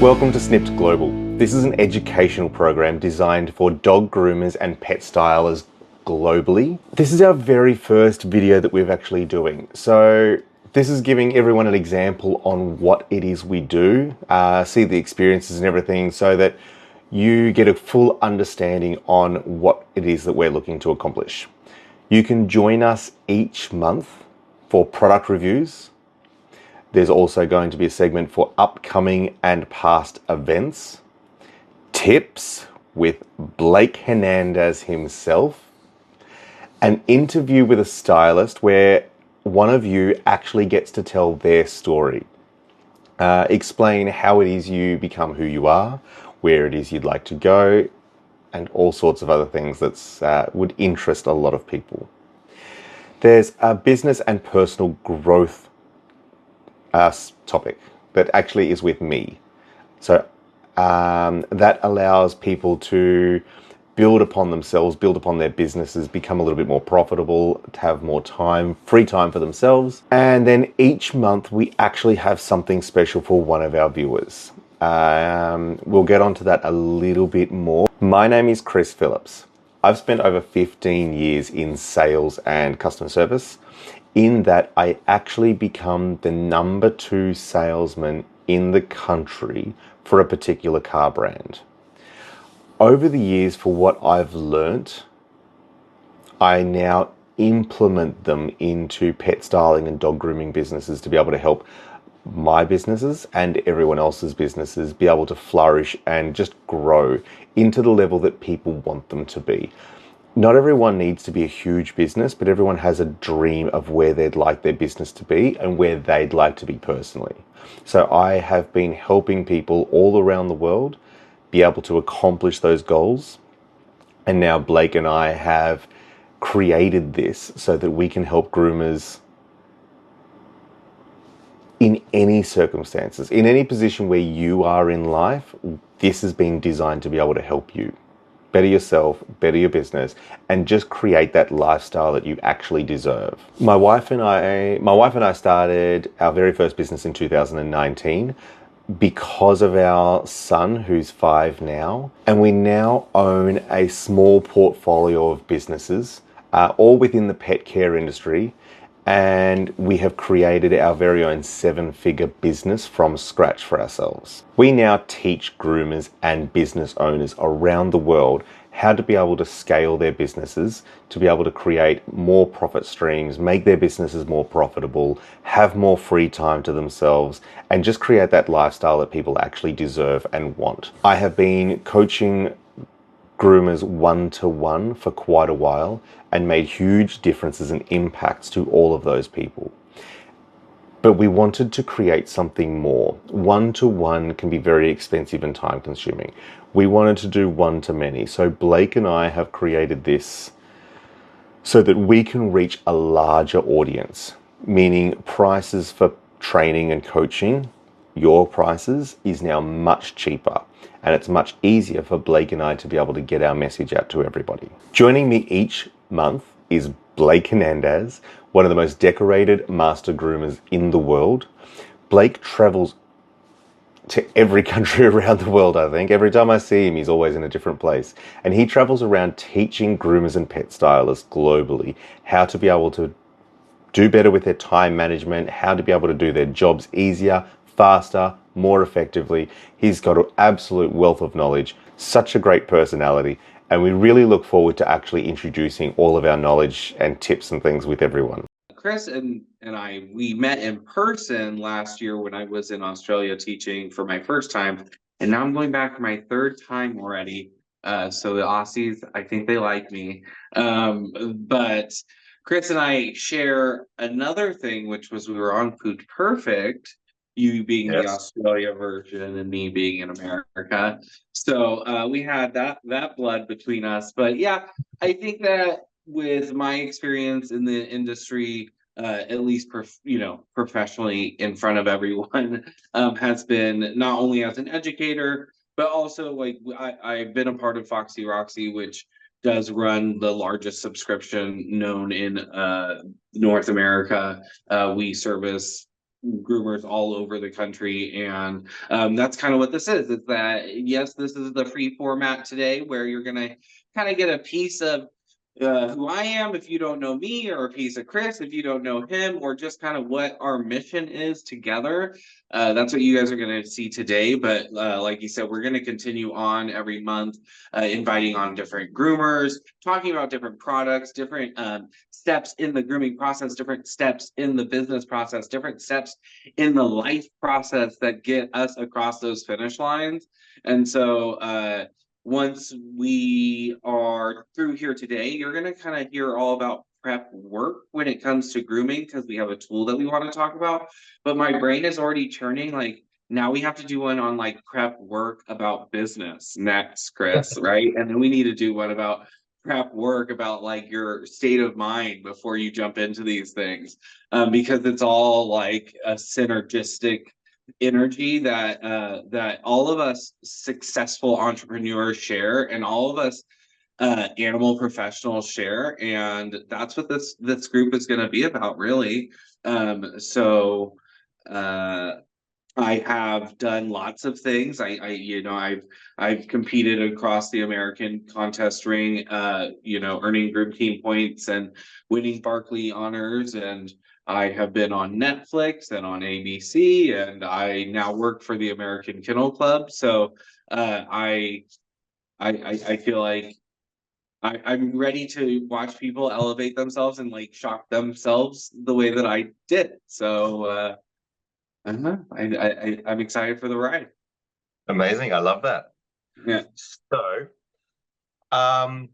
Welcome to Snipped Global. This is an educational program designed for dog groomers and pet stylers globally. This is our very first video that we're actually doing. So this is giving everyone an example on what it is we do, see the experiences and everything so that you get a full understanding on what it is that we're looking to accomplish. You can join us each month for product reviews. There's also going to be a segment for upcoming and past events, tips with Blake Hernandaz himself, an interview with a stylist where one of you actually gets to tell their story, explain how it is you become who you are, where it is you'd like to go, and all sorts of other things that would interest a lot of people. There's a business and personal growth topic that actually is with me. So that allows people to build upon themselves, build upon their businesses, become a little bit more profitable, to have more time, free time for themselves. And then each month we actually have something special for one of our viewers. We'll get onto that a little bit more. My name is Chris Phillips. I've spent over 15 years in sales and customer service. In that I actually become the number 2 salesman in the country for a particular car brand. Over the years, for what I've learnt, I now implement them into pet styling and dog grooming businesses to be able to help my businesses and everyone else's businesses be able to flourish and just grow into the level that people want them to be. Not everyone needs to be a huge business, but everyone has a dream of where they'd like their business to be and where they'd like to be personally. So I have been helping people all around the world be able to accomplish those goals. And now Blake and I have created this so that we can help groomers in any circumstances, in any position where you are in life. This has been designed to be able to help you better yourself, better your business, and just create that lifestyle that you actually deserve. My wife and I started our very first business in 2019 because of our son, who's 5 now, and we now own a small portfolio of businesses, all within the pet care industry. And we have created our very own 7-figure business from scratch for ourselves. We now teach groomers and business owners around the world how to be able to scale their businesses, to be able to create more profit streams, make their businesses more profitable, have more free time to themselves, and just create that lifestyle that people actually deserve and want. I have been coaching groomers one-to-one for quite a while and made huge differences and impacts to all of those people. But we wanted to create something more. One-to-one can be very expensive and time consuming. We wanted to do one-to-many. So Blake and I have created this so that we can reach a larger audience, meaning prices for training and coaching, your prices is now much cheaper. And it's much easier for Blake and I to be able to get our message out to everybody. Joining me each month is Blake Hernandaz, one of the most decorated master groomers in the world. Blake travels to every country around the world, I think. Every time I see him, he's always in a different place. And he travels around teaching groomers and pet stylists globally how to be able to do better with their time management, how to be able to do their jobs easier, faster, more effectively. He's got an absolute wealth of knowledge, such a great personality, and we really look forward to actually introducing all of our knowledge and tips and things with everyone. Chris and I, we met in person last year when I was in Australia teaching for my first time, and now I'm going back for my 3rd time already. So the Aussies, I think they like me. But Chris and I share another thing, which was we were on Food Perfect, you being the Australia version and me being in America. So we had that blood between us. But yeah, I think that with my experience in the industry, at least professionally in front of everyone, has been not only as an educator, but also like I've been a part of Foxy Roxy, which does run the largest subscription known in North America. We service groomers all over the country. And that's kind of what this is. It's that, yes, this is the free format today where you're going to kind of get a piece of who I am if you don't know me, or a piece of Chris if you don't know him, or just kind of what our mission is together. That's what you guys are going to see today. But like you said, we're going to continue on every month, inviting on different groomers, talking about different products, different steps in the grooming process, different steps in the business process, different steps in the life process that get us across those finish lines. And so, once we are through here today, you're going to kind of hear all about prep work when it comes to grooming, because we have a tool that we want to talk about. But my brain is already churning, like, now we have to do one on like prep work about business next, Chris, right? And then we need to do one about prep work about like your state of mind before you jump into these things, because it's all like a synergistic energy that that all of us successful entrepreneurs share, and all of us animal professionals share, and that's what this group is going to be about, really. So I have done lots of things. I've competed across the American contest ring, earning group team points and winning Barkley honors. And I have been on Netflix and on ABC, and I now work for the American Kennel Club. So I feel like I'm ready to watch people elevate themselves and like shock themselves the way that I did. So I'm excited for the ride. Amazing. I love that. Yeah. So, um,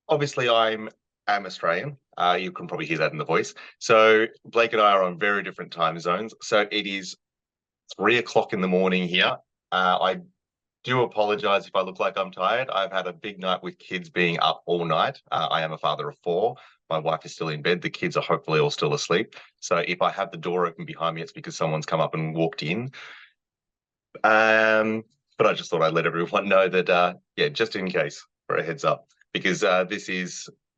obviously, am Australian. You can probably hear that in the voice. So Blake and I are on very different time zones. So it is 3 o'clock in the morning here. I do apologize if I look like I'm tired. I've had a big night with kids being up all night. I am a father of four. My wife is still in bed. The kids are hopefully all still asleep. So if I have the door open behind me, it's because someone's come up and walked in. But I just thought I'd let everyone know that, yeah, just in case, for a heads up, because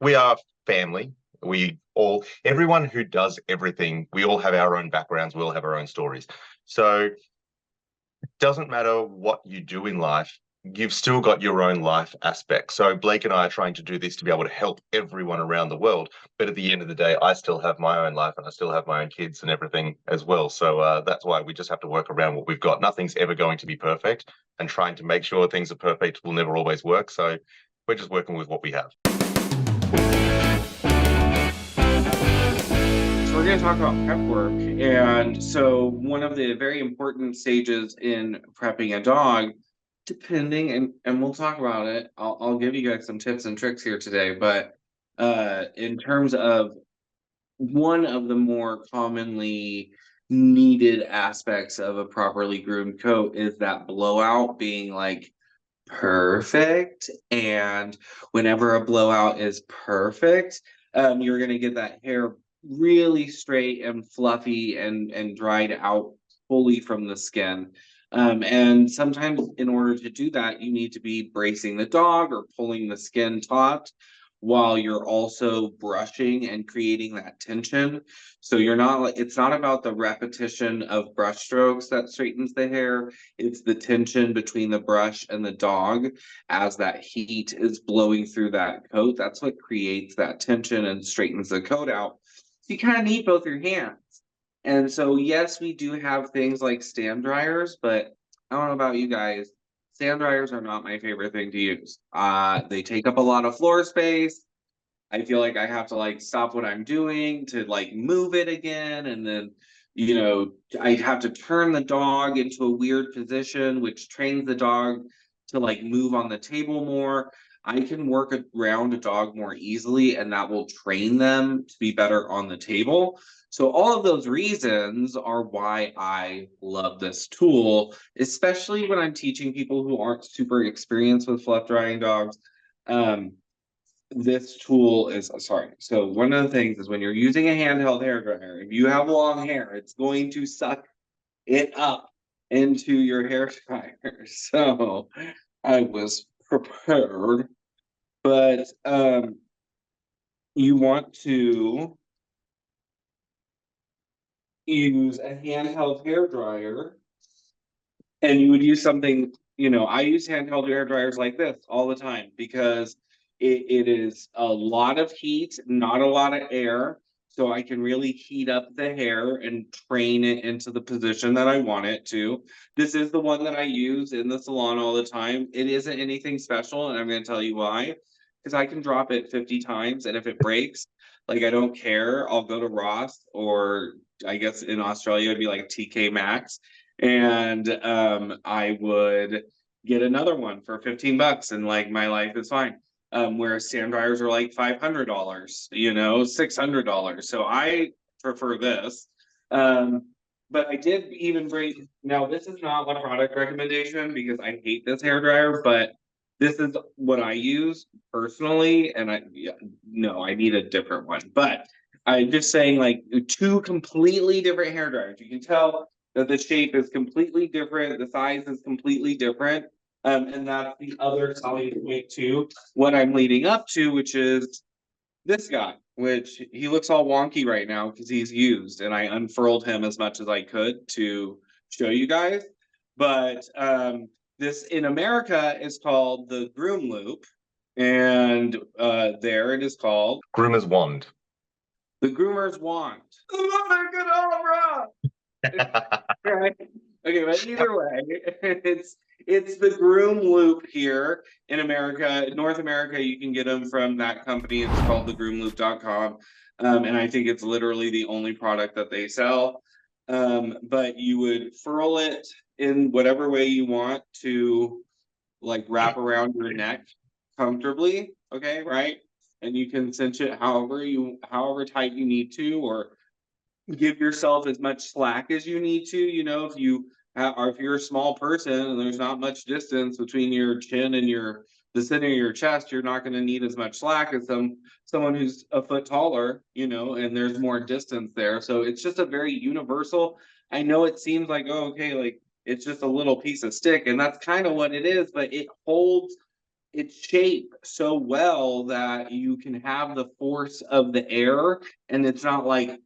we are family. Everyone who does everything, we all have our own backgrounds, we all have our own stories. So it doesn't matter what you do in life, you've still got your own life aspect. So Blake and I are trying to do this to be able to help everyone around the world. But at the end of the day, I still have my own life and I still have my own kids and everything as well. So that's why we just have to work around what we've got. Nothing's ever going to be perfect, and trying to make sure things are perfect will never always work. So we're just working with what we have. So we're going to talk about prep work. And so one of the very important stages in prepping a dog, depending, and we'll talk about it. I'll give you guys some tips and tricks here today. But in terms of one of the more commonly needed aspects of a properly groomed coat is that blowout being like perfect. And whenever a blowout is perfect, you're going to get that hair really straight and fluffy and dried out fully from the skin. And sometimes in order to do that, you need to be bracing the dog or pulling the skin taut while you're also brushing and creating that tension. So you're not like, it's not about the repetition of brush strokes that straightens the hair. It's the tension between the brush and the dog as that heat is blowing through that coat. That's what creates that tension and straightens the coat out. So you kind of need both your hands. And so, yes, we do have things like stand dryers, but I don't know about you guys. Stand dryers are not my favorite thing to use. They take up a lot of floor space. I feel like I have to like stop what I'm doing to like move it again. And then, I have to turn the dog into a weird position, which trains the dog to like move on the table more. I can work around a dog more easily, and that will train them to be better on the table. So all of those reasons are why I love this tool, especially when I'm teaching people who aren't super experienced with fluff drying dogs. This tool is sorry. So one of the things is when you're using a handheld hair dryer, if you have long hair, it's going to suck it up into your hair dryer. So I was prepared, but you want to use a handheld hair dryer, and you would use something, I use handheld hair dryers like this all the time because it is a lot of heat, not a lot of air. So I can really heat up the hair and train it into the position that I want it to. This is the one that I use in the salon all the time. It isn't anything special, and I'm going to tell you why. Because I can drop it 50 times, and if it breaks, like I don't care. I'll go to Ross, or I guess in Australia it'd be like TK Maxx, and I would get another one for 15 bucks, and like my life is fine. Whereas sand dryers are like $500, $600. So I prefer this. But I did even bring, now this is not a product recommendation because I hate this hair dryer, but this is what I use personally, and no, I need a different one. But I'm just saying, like, two completely different hair dryers. You can tell that the shape is completely different, the size is completely different. And that's the other selling point to what I'm leading up to, which is this guy, which he looks all wonky right now because he's used, and I unfurled him as much as I could to show you guys. But this in America is called the Groom Loop, and there it is called Groomer's wand. the Groomer's Wand. Right. Okay, but either way, it's the Groom Loop here in America. In North America, you can get them from that company. It's called thegroomloop.com. And I think it's literally the only product that they sell. But you would furl it in whatever way you want to, like, wrap around your neck comfortably. Okay, right? And you can cinch it however tight you need to, or give yourself as much slack as you need to. If you're a small person and there's not much distance between your chin and the center of your chest, you're not going to need as much slack as someone who's a foot taller, and there's more distance there. So it's just a very universal. I know it seems like, oh, okay, like it's just a little piece of stick, and that's kind of what it is, but it holds its shape so well that you can have the force of the air, and it's not like,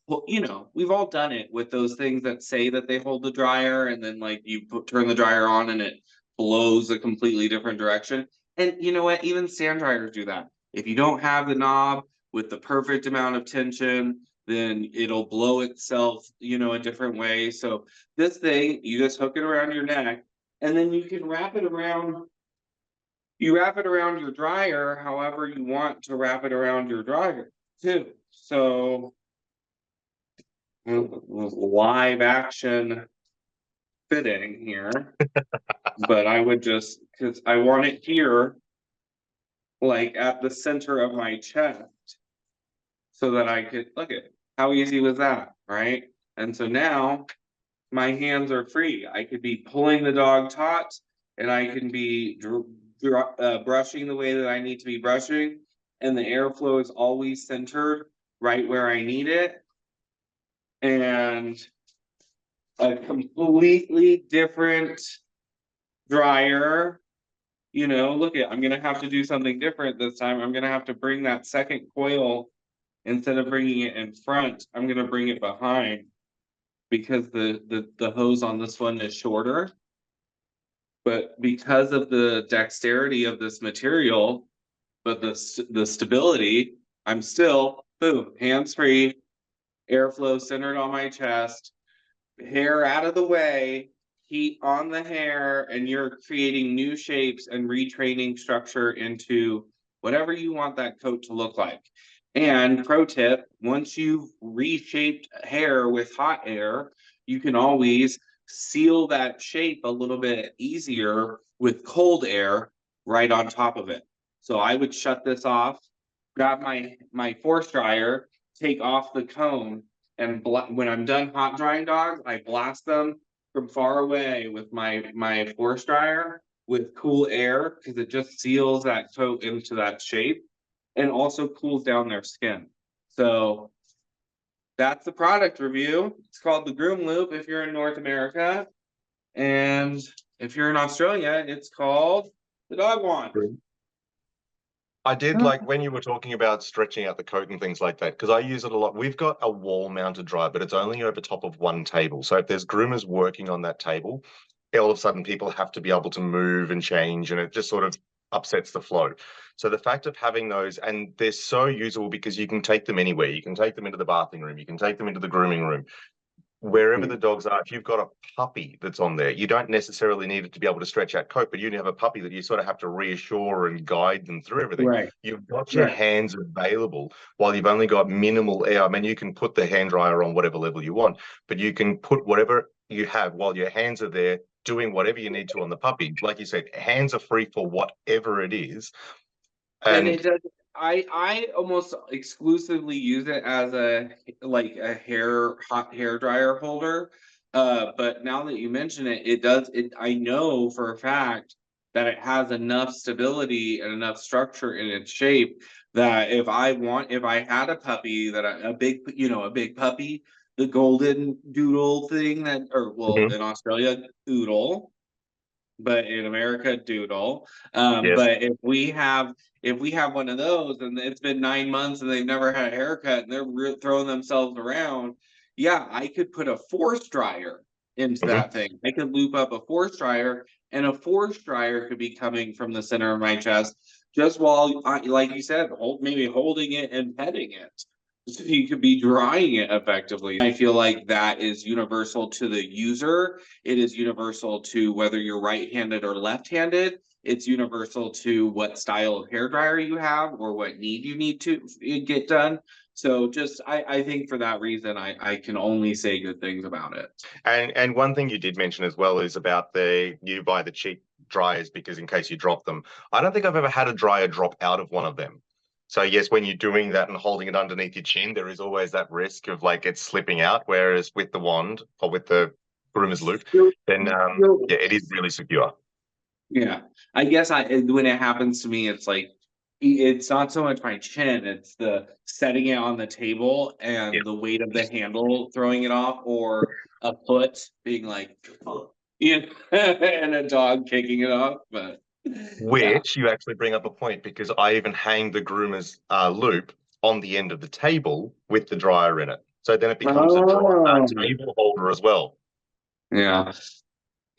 well, we've all done it with those things that say that they hold the dryer, and then like you turn the dryer on and it blows a completely different direction. And you know what? Even sand dryers do that. If you don't have the knob with the perfect amount of tension, then it'll blow itself, a different way. So this thing, you just hook it around your neck, and then you can wrap it around. You wrap it around your dryer however you want to wrap it around your dryer too. So live action fitting here, but I would just, because I want it here, like at the center of my chest, so that I could look at how easy was that, right? And so now my hands are free. I could be pulling the dog taut, and I can be brushing the way that I need to be brushing, and the airflow is always centered right where I need it. And a completely different dryer. I'm gonna have to do something different this time. I'm gonna have to bring that second coil, instead of bringing it in front, I'm gonna bring it behind, because the hose on this one is shorter. But because of the dexterity of this material, but the stability, I'm still, boom, hands free, airflow centered on my chest, hair out of the way, heat on the hair, and you're creating new shapes and retraining structure into whatever you want that coat to look like. And pro tip, once you've reshaped hair with hot air, you can always seal that shape a little bit easier with cold air right on top of it. So I would shut this off, grab my force dryer, take off the cone, and when I'm done hot drying dogs, I blast them from far away with my force dryer with cool air, because it just seals that coat into that shape, and also cools down their skin. So that's the product review. It's called the Groom Loop if you're in North America, and if you're in Australia, it's called the Dog Wand. I did like when you were talking about stretching out the coat and things like that, because I use it a lot. We've got a wall mounted dryer, but it's only over top of one table. So if there's groomers working on that table, all of a sudden people have to be able to move and change, and it just sort of upsets the flow. So the fact of having those, and they're so usable because you can take them anywhere. You can take them into the bathing room, you can take them into the grooming room, wherever the dogs are. If you've got a puppy that's on there, you don't necessarily need it to be able to stretch out coat, but you have a puppy that you sort of have to reassure and guide them through everything. Right. You've got your hands available while you've only got minimal air. I mean, you can put the hand dryer on whatever level you want, but you can put whatever you have while your hands are there doing whatever you need to on the puppy. Like you said, hands are free for whatever it is. And it does. I almost exclusively use it as a hot hair dryer holder. But now that you mention it, I know for a fact that it has enough stability and enough structure in its shape that if I had a puppy a big puppy, the golden doodle thing in Australia, doodle, but in America, doodle. Yes. But if we have one of those and it's been 9 months and they've never had a haircut and they're throwing themselves around, yeah, I could put a force dryer into that thing. I could loop up a force dryer, and a force dryer could be coming from the center of my chest just while, like you said, maybe holding it and petting it. So you could be drying it effectively. I feel like that is universal to the user. It is universal to whether you're right-handed or left-handed. It's universal to what style of hairdryer you have or what need you need to get done. So I think for that reason, I can only say good things about it. And one thing you did mention as well is about you buy the cheap dryers because in case you drop them. I don't think I've ever had a dryer drop out of one of them. So yes, when you're doing that and holding it underneath your chin, there is always that risk of like it slipping out. Whereas with the wand or with the groomer's loop, then yeah, it is really secure. Yeah, I guess when it happens to me, it's like it's not so much my chin; it's the setting it on the table and the weight of the handle throwing it off, or a foot being like, and a dog kicking it off. But which you actually bring up a point because I even hang the groomer's loop on the end of the table with the dryer in it. So then it becomes a table holder as well. Yeah,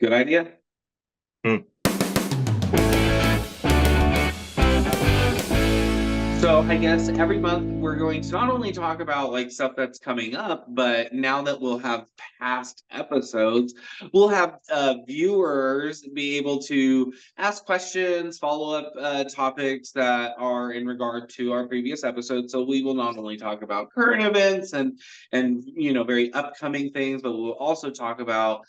good idea. So I guess every month we're going to not only talk about like stuff that's coming up, but now that we'll have past episodes, we'll have viewers be able to ask questions, follow up topics that are in regard to our previous episodes. So we will not only talk about current events and very upcoming things, but we'll also talk about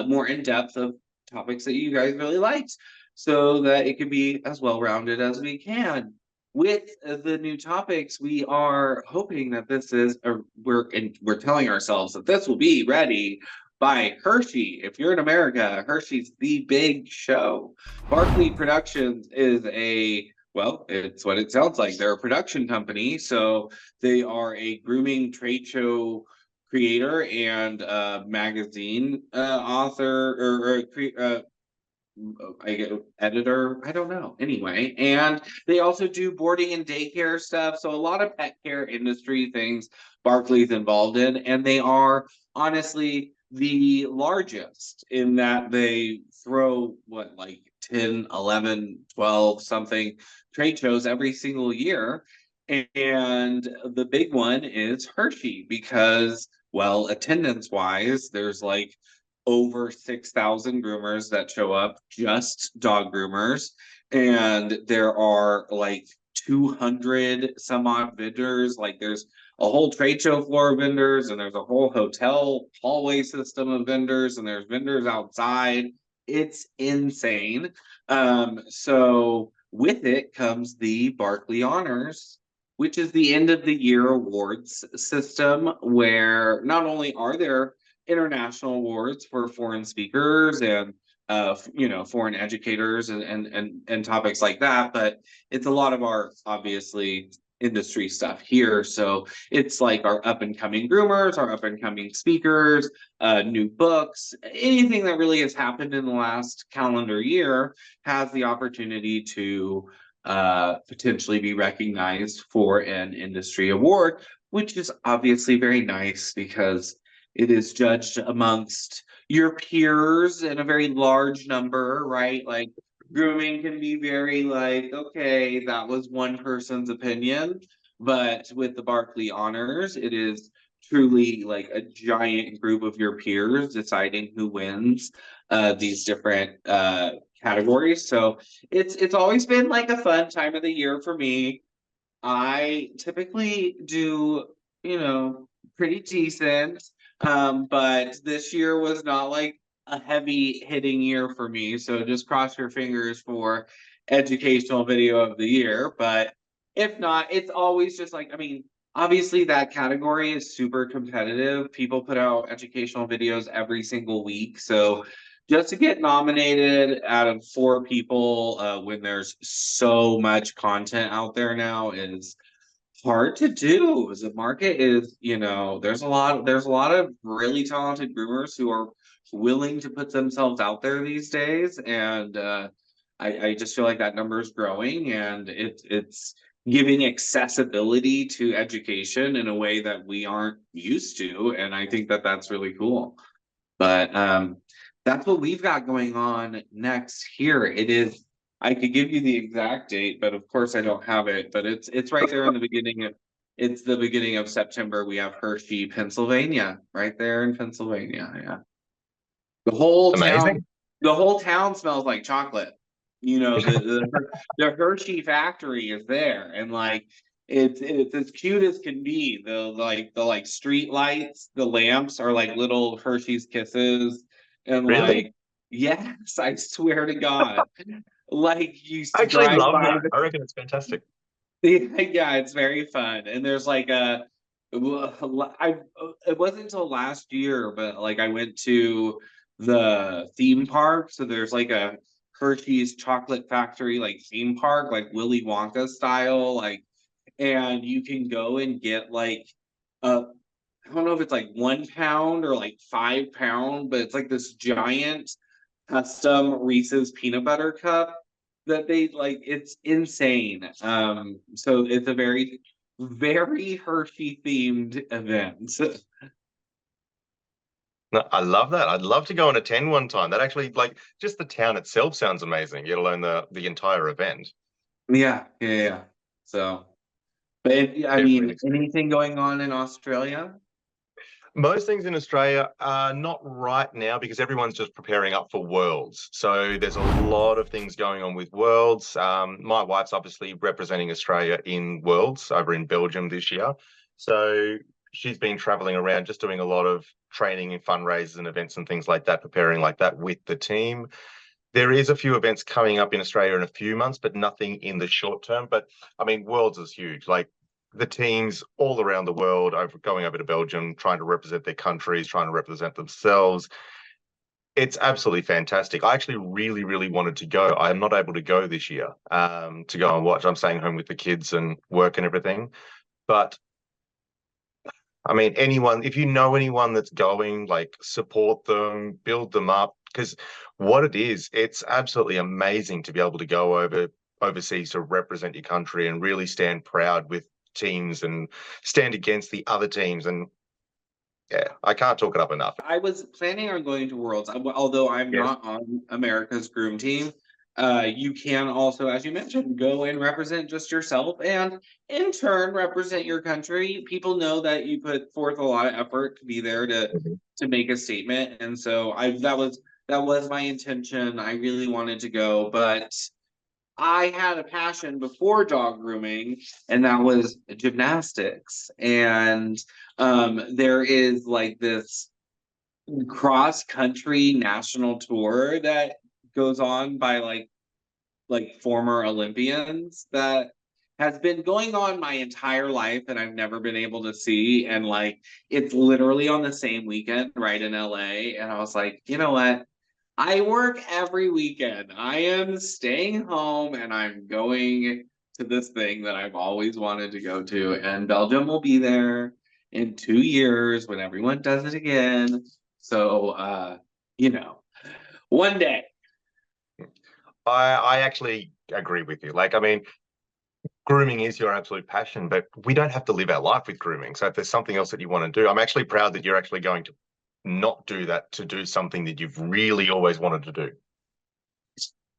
more in depth of topics that you guys really liked, so that it can be as well rounded as we can. With the new topics, we are hoping that we're telling ourselves that this will be ready by Hershey. If you're in America, Hershey's the big show. Barkley Productions is it's what it sounds like. They're a production company, so they are a grooming trade show creator and magazine author or editor, I don't know. Anyway, and they also do boarding and daycare stuff. So a lot of pet care industry things Barkley's involved in, and they are honestly the largest in that they throw 10, 11, 12 something trade shows every single year. And the big one is Hershey because, attendance wise, there's over 6,000 groomers that show up, just dog groomers. And there are 200 some odd vendors. There's a whole trade show floor of vendors, and there's a whole hotel hallway system of vendors, and there's vendors outside. It's insane. So with it comes the Barkley Honors, which is the end of the year awards system, where not only are there international awards for foreign speakers and foreign educators and topics like that, but it's a lot of our obviously industry stuff here. So it's like our up and coming groomers, our up and coming speakers, new books, anything that really has happened in the last calendar year has the opportunity to potentially be recognized for an industry award, which is obviously very nice because it is judged amongst your peers in a very large number, right? Like grooming can be very like, okay, that was one person's opinion, but with the Barkley Honors, it is truly like a giant group of your peers deciding who wins these different categories. So it's always been like a fun time of the year for me. I typically do, pretty decent. But this year was not like a heavy hitting year for me. So just cross your fingers for educational video of the year. But if not, it's always just like, I mean, obviously that category is super competitive. People put out educational videos every single week. So just to get nominated out of four people when there's so much content out there now is hard to do. The market is, there's a lot of really talented groomers who are willing to put themselves out there these days. And I just feel like that number is growing and it's giving accessibility to education in a way that we aren't used to. And I think that that's really cool. But that's what we've got going on next here. It is, I could give you the exact date, but of course I don't have it. But it's right there in the beginning of it's the beginning of September. We have Hershey, Pennsylvania, right there in Pennsylvania. Yeah. The whole town, Amazing. the whole town smells like chocolate. The Hershey factory is there, and like it's as cute as can be. The street lights, the lamps are like little Hershey's Kisses, and Really? like yes, I swear to God, like you I actually drive love by that. I reckon it's fantastic. yeah, it's very fun. And there's like it wasn't until last year, but like I went to the theme park. So there's like a Hershey's chocolate factory, like theme park, like Willy Wonka style, like, and you can go and get like uh I don't know if it's like 1 pound or like 5 pound, but it's like this giant custom Reese's peanut butter cup that they like. It's insane. So it's a very, very Hershey themed event. No, I love that. I'd love to go and attend one time. That actually, like, just the town itself sounds amazing, let alone the entire event. Yeah, yeah, yeah. So, but I Definitely an mean, experience. anything going on in Australia? Most things in Australia are not right now because everyone's just preparing up for Worlds. So there's a lot of things going on with Worlds. My wife's obviously representing Australia in Worlds over in Belgium this year. So she's been traveling around just doing a lot of training and fundraisers and events and things like that, preparing like that with the team. There is a few events coming up in Australia in a few months, but nothing in the short term. But I mean, Worlds is huge. Like the teams all around the world over going over to Belgium, trying to represent their countries, trying to represent themselves. It's absolutely fantastic. I actually really, really wanted to go. I am not able to go this year to go and watch. I'm staying home with the kids and work and everything. But I mean, anyone, if you know anyone that's going, like support them, build them up, because what it is, it's absolutely amazing to be able to go overseas to represent your country and really stand proud with teams and stand against the other teams. And yeah, I can't talk it up enough. I was planning on going to Worlds, although I'm Yes. not on America's Groom Team. You can also, as you mentioned, go and represent just yourself and in turn represent your country. People know that you put forth a lot of effort to be there Mhm. to make a statement. And so that was my intention. I really wanted to go, but I had a passion before dog grooming, and that was gymnastics. And there is like this cross country national tour that goes on by like former Olympians that has been going on my entire life and I've never been able to see. And like it's literally on the same weekend right in LA. And I was like, you know what? I work every weekend. I am staying home and I'm going to this thing that I've always wanted to go to. And Belgium will be there in 2 years when everyone does it again. So you know, one day. I actually agree with you. Like, I mean, grooming is your absolute passion, but we don't have to live our life with grooming. So if there's something else that you want to do, I'm actually proud that you're actually going to not do that to do something that you've really always wanted to do.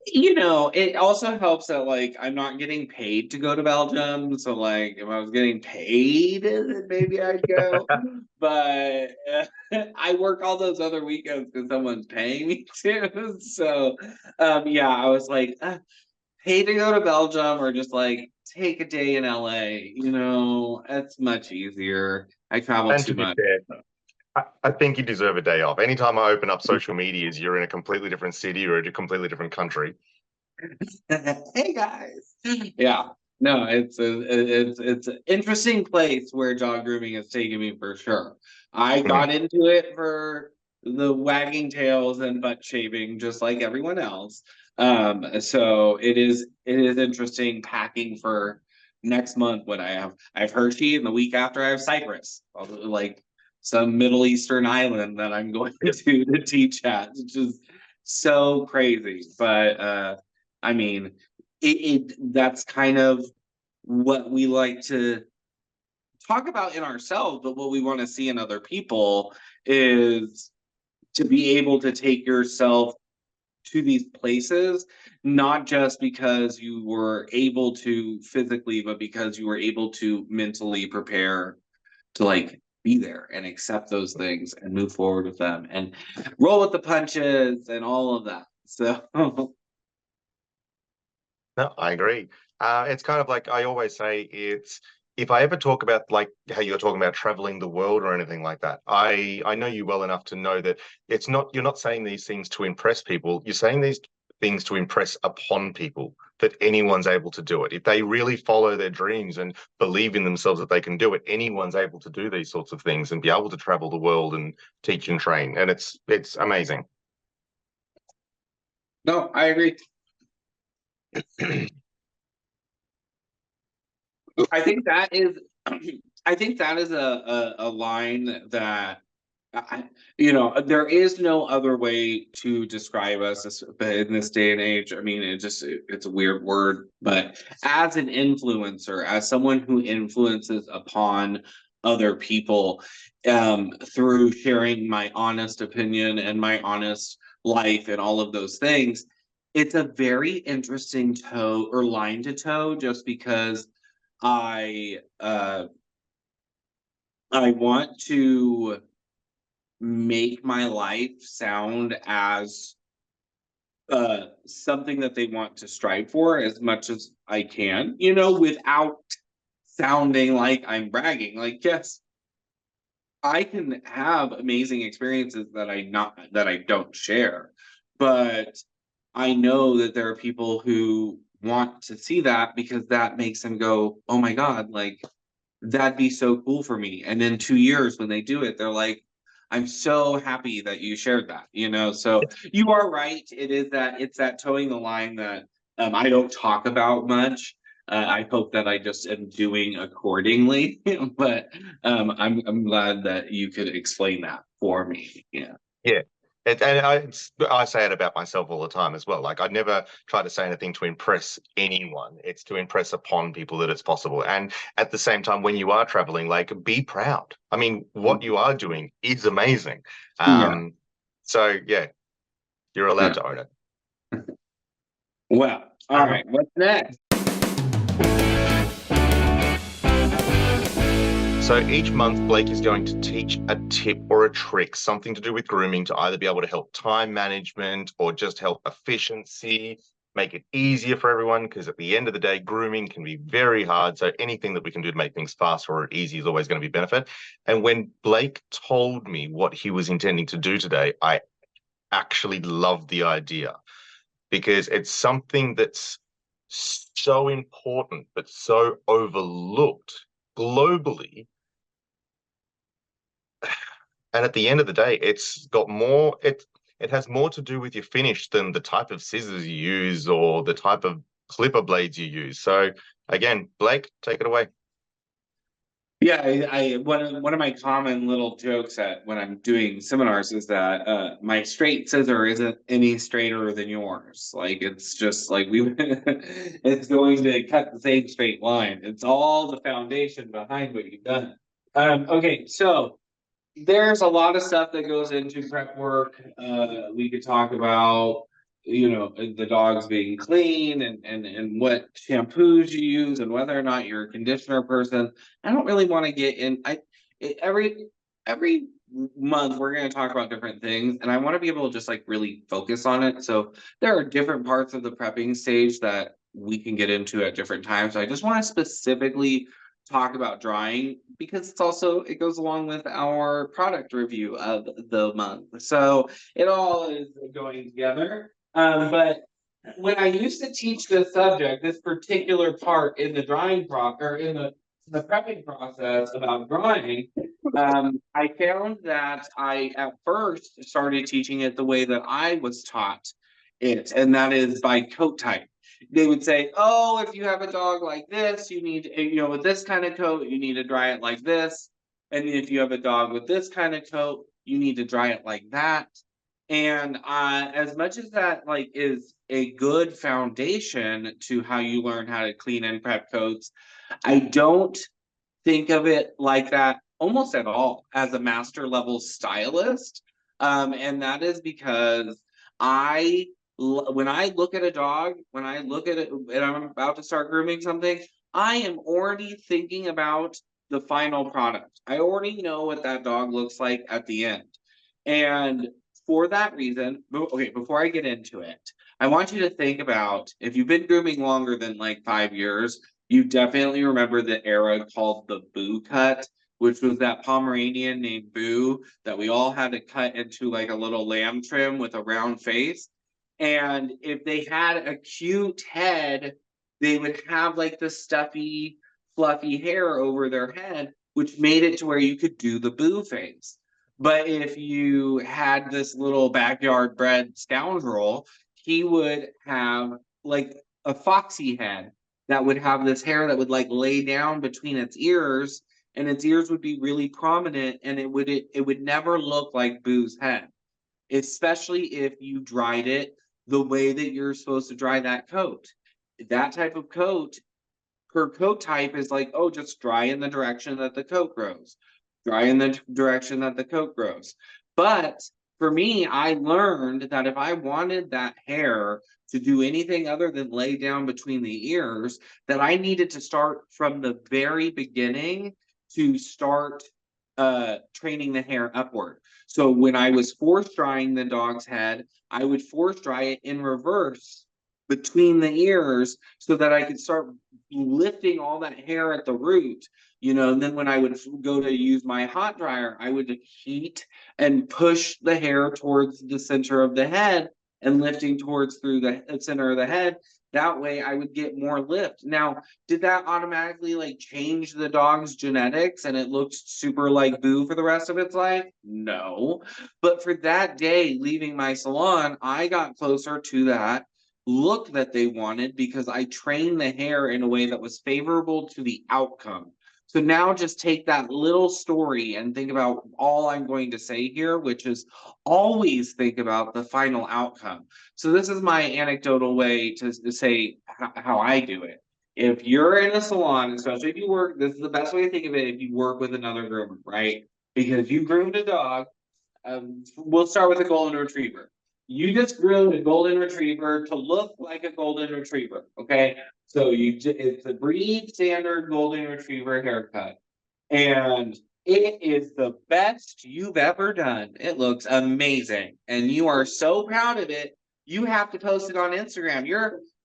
You know, it also helps that like I'm not getting paid to go to Belgium. So like if I was getting paid, then maybe I'd go. But I work all those other weekends because someone's paying me to. So yeah, I was like, pay to go to Belgium or just like take a day in LA. You know, it's much easier. I travel And too to be much. fair, I think you deserve a day off. Anytime I open up social medias, you're in a completely different city or a completely different country. Hey guys. Yeah. No, it's an interesting place where dog grooming has taken me for sure. I Mhm. got into it for the wagging tails and butt shaving, just like everyone else. So it is interesting packing for next month when I have Hershey and the week after I have Cyprus, like some Middle Eastern island that I'm going to teach at, which is so crazy. But I mean, that's kind of what we like to talk about in ourselves, but what we want to see in other people is to be able to take yourself to these places, not just because you were able to physically, but because you were able to mentally prepare to like be there and accept those things and move forward with them and roll with the punches and all of that. So No, I agree. It's kind of like I always say, it's if I ever talk about like how you're talking about traveling the world or anything like that, I know you well enough to know that it's not you're not saying these things to impress people. You're saying these things to impress upon people that anyone's able to do it. If they really follow their dreams and believe in themselves that they can do it, anyone's able to do these sorts of things and be able to travel the world and teach and train. And it's amazing. no, I agree. I think that is I think that is a line that there is no other way to describe us in this day and age. I mean, it's a weird word, but as an influencer, as someone who influences upon other people, through sharing my honest opinion and my honest life and all of those things, it's a very interesting toe or line to toe, just because I uh I want to make my life sound as something that they want to strive for as much as I can, without sounding like I'm bragging. Like, yes, I can have amazing experiences that I don't share, but I know that there are people who want to see that because that makes them go, "Oh my God, like that'd be so cool for me." And in 2 years, when they do it, they're like, I'm so happy that you shared that. So you are right. It's that towing the line that I don't talk about much. I hope that I just am doing accordingly. But I'm glad that you could explain that for me. Yeah. Yeah. I say it about myself all the time as well. Like I never try to say anything to impress anyone. It's to impress upon people that it's possible. And at the same time, when you are traveling, like be proud. I mean, what you are doing is amazing. Yeah. So yeah, you're allowed Yeah. to own it. Well, all Um, right. What's next? So each month, Blake is going to teach a tip or a trick, something to do with grooming to either be able to help time management or just help efficiency, make it easier for everyone. Because at the end of the day, grooming can be very hard. So anything that we can do to make things faster or easy is always going to be benefit. And when Blake told me what he was intending to do today, I actually loved the idea because it's something that's so important, but so overlooked globally. And at the end of the day, it has more to do with your finish than the type of scissors you use or the type of clipper blades you use. So again, Blake, take it away. Yeah, one of my common little jokes at when I'm doing seminars is that my straight scissor isn't any straighter than yours. Like it's just like it's going to cut the same straight line. It's all the foundation behind what you've done. Okay, so there's a lot of stuff that goes into prep work. We could talk about, the dogs being clean and what shampoos you use and whether or not you're a conditioner person. I don't really want to get in. Every month we're going to talk about different things, and I want to be able to just like really focus on it. So there are different parts of the prepping stage that we can get into at different times. So I just want to specifically talk about drying because it goes along with our product review of the month. So it all is going together. But when I used to teach this subject, this particular part in the drying or in the prepping process about drying, I found that I at first started teaching it the way that I was taught it, and that is by coat type. They would say, oh, if you have a dog like this, you need, with this kind of coat, you need to dry it like this. And if you have a dog with this kind of coat, you need to dry it like that. And as much as that like is a good foundation to how you learn how to clean and prep coats, I don't think of it like that almost at all as a master level stylist. And that is because when I look at a dog, when I look at it and I'm about to start grooming something, I am already thinking about the final product. I already know what that dog looks like at the end. And for that reason, okay, before I get into it, I want you to think about if you've been grooming longer than like 5 years, you definitely remember the era called the Boo cut, which was that Pomeranian named Boo that we all had to cut into like a little lamb trim with a round face. And if they had a cute head, they would have like the stuffy, fluffy hair over their head, which made it to where you could do the Boo face. But if you had this little backyard bred scoundrel, he would have like a foxy head that would have this hair that would like lay down between its ears, and its ears would be really prominent, and it would never look like Boo's head, especially if you dried it the way that you're supposed to dry that coat. That type of coat, her coat type is like, oh, just dry in the direction that the coat grows. Dry in the direction that the coat grows. But for me, I learned that if I wanted that hair to do anything other than lay down between the ears, that I needed to start from the very beginning to start training the hair upward. So when I was force drying the dog's head, I would force dry it in reverse between the ears so that I could start lifting all that hair at the root, and then when I would go to use my hot dryer, I would heat and push the hair towards the center of the head and lifting towards through the center of the head. That way I would get more lift. Now, did that automatically like change the dog's genetics and it looked super like Boo for the rest of its life? No. But for that day leaving my salon, I got closer to that look that they wanted because I trained the hair in a way that was favorable to the outcome. So now just take that little story and think about all I'm going to say here, which is always think about the final outcome. So this is my anecdotal way to say how I do it. If you're in a salon, especially if you work, this is the best way to think of it if you work with another groomer, right? Because you groomed a dog. We'll start with a golden retriever. You just groomed a golden retriever to look like a golden retriever, okay? So it's a breed standard golden retriever haircut. And it is the best you've ever done. It looks amazing. And you are so proud of it. You have to post it on Instagram.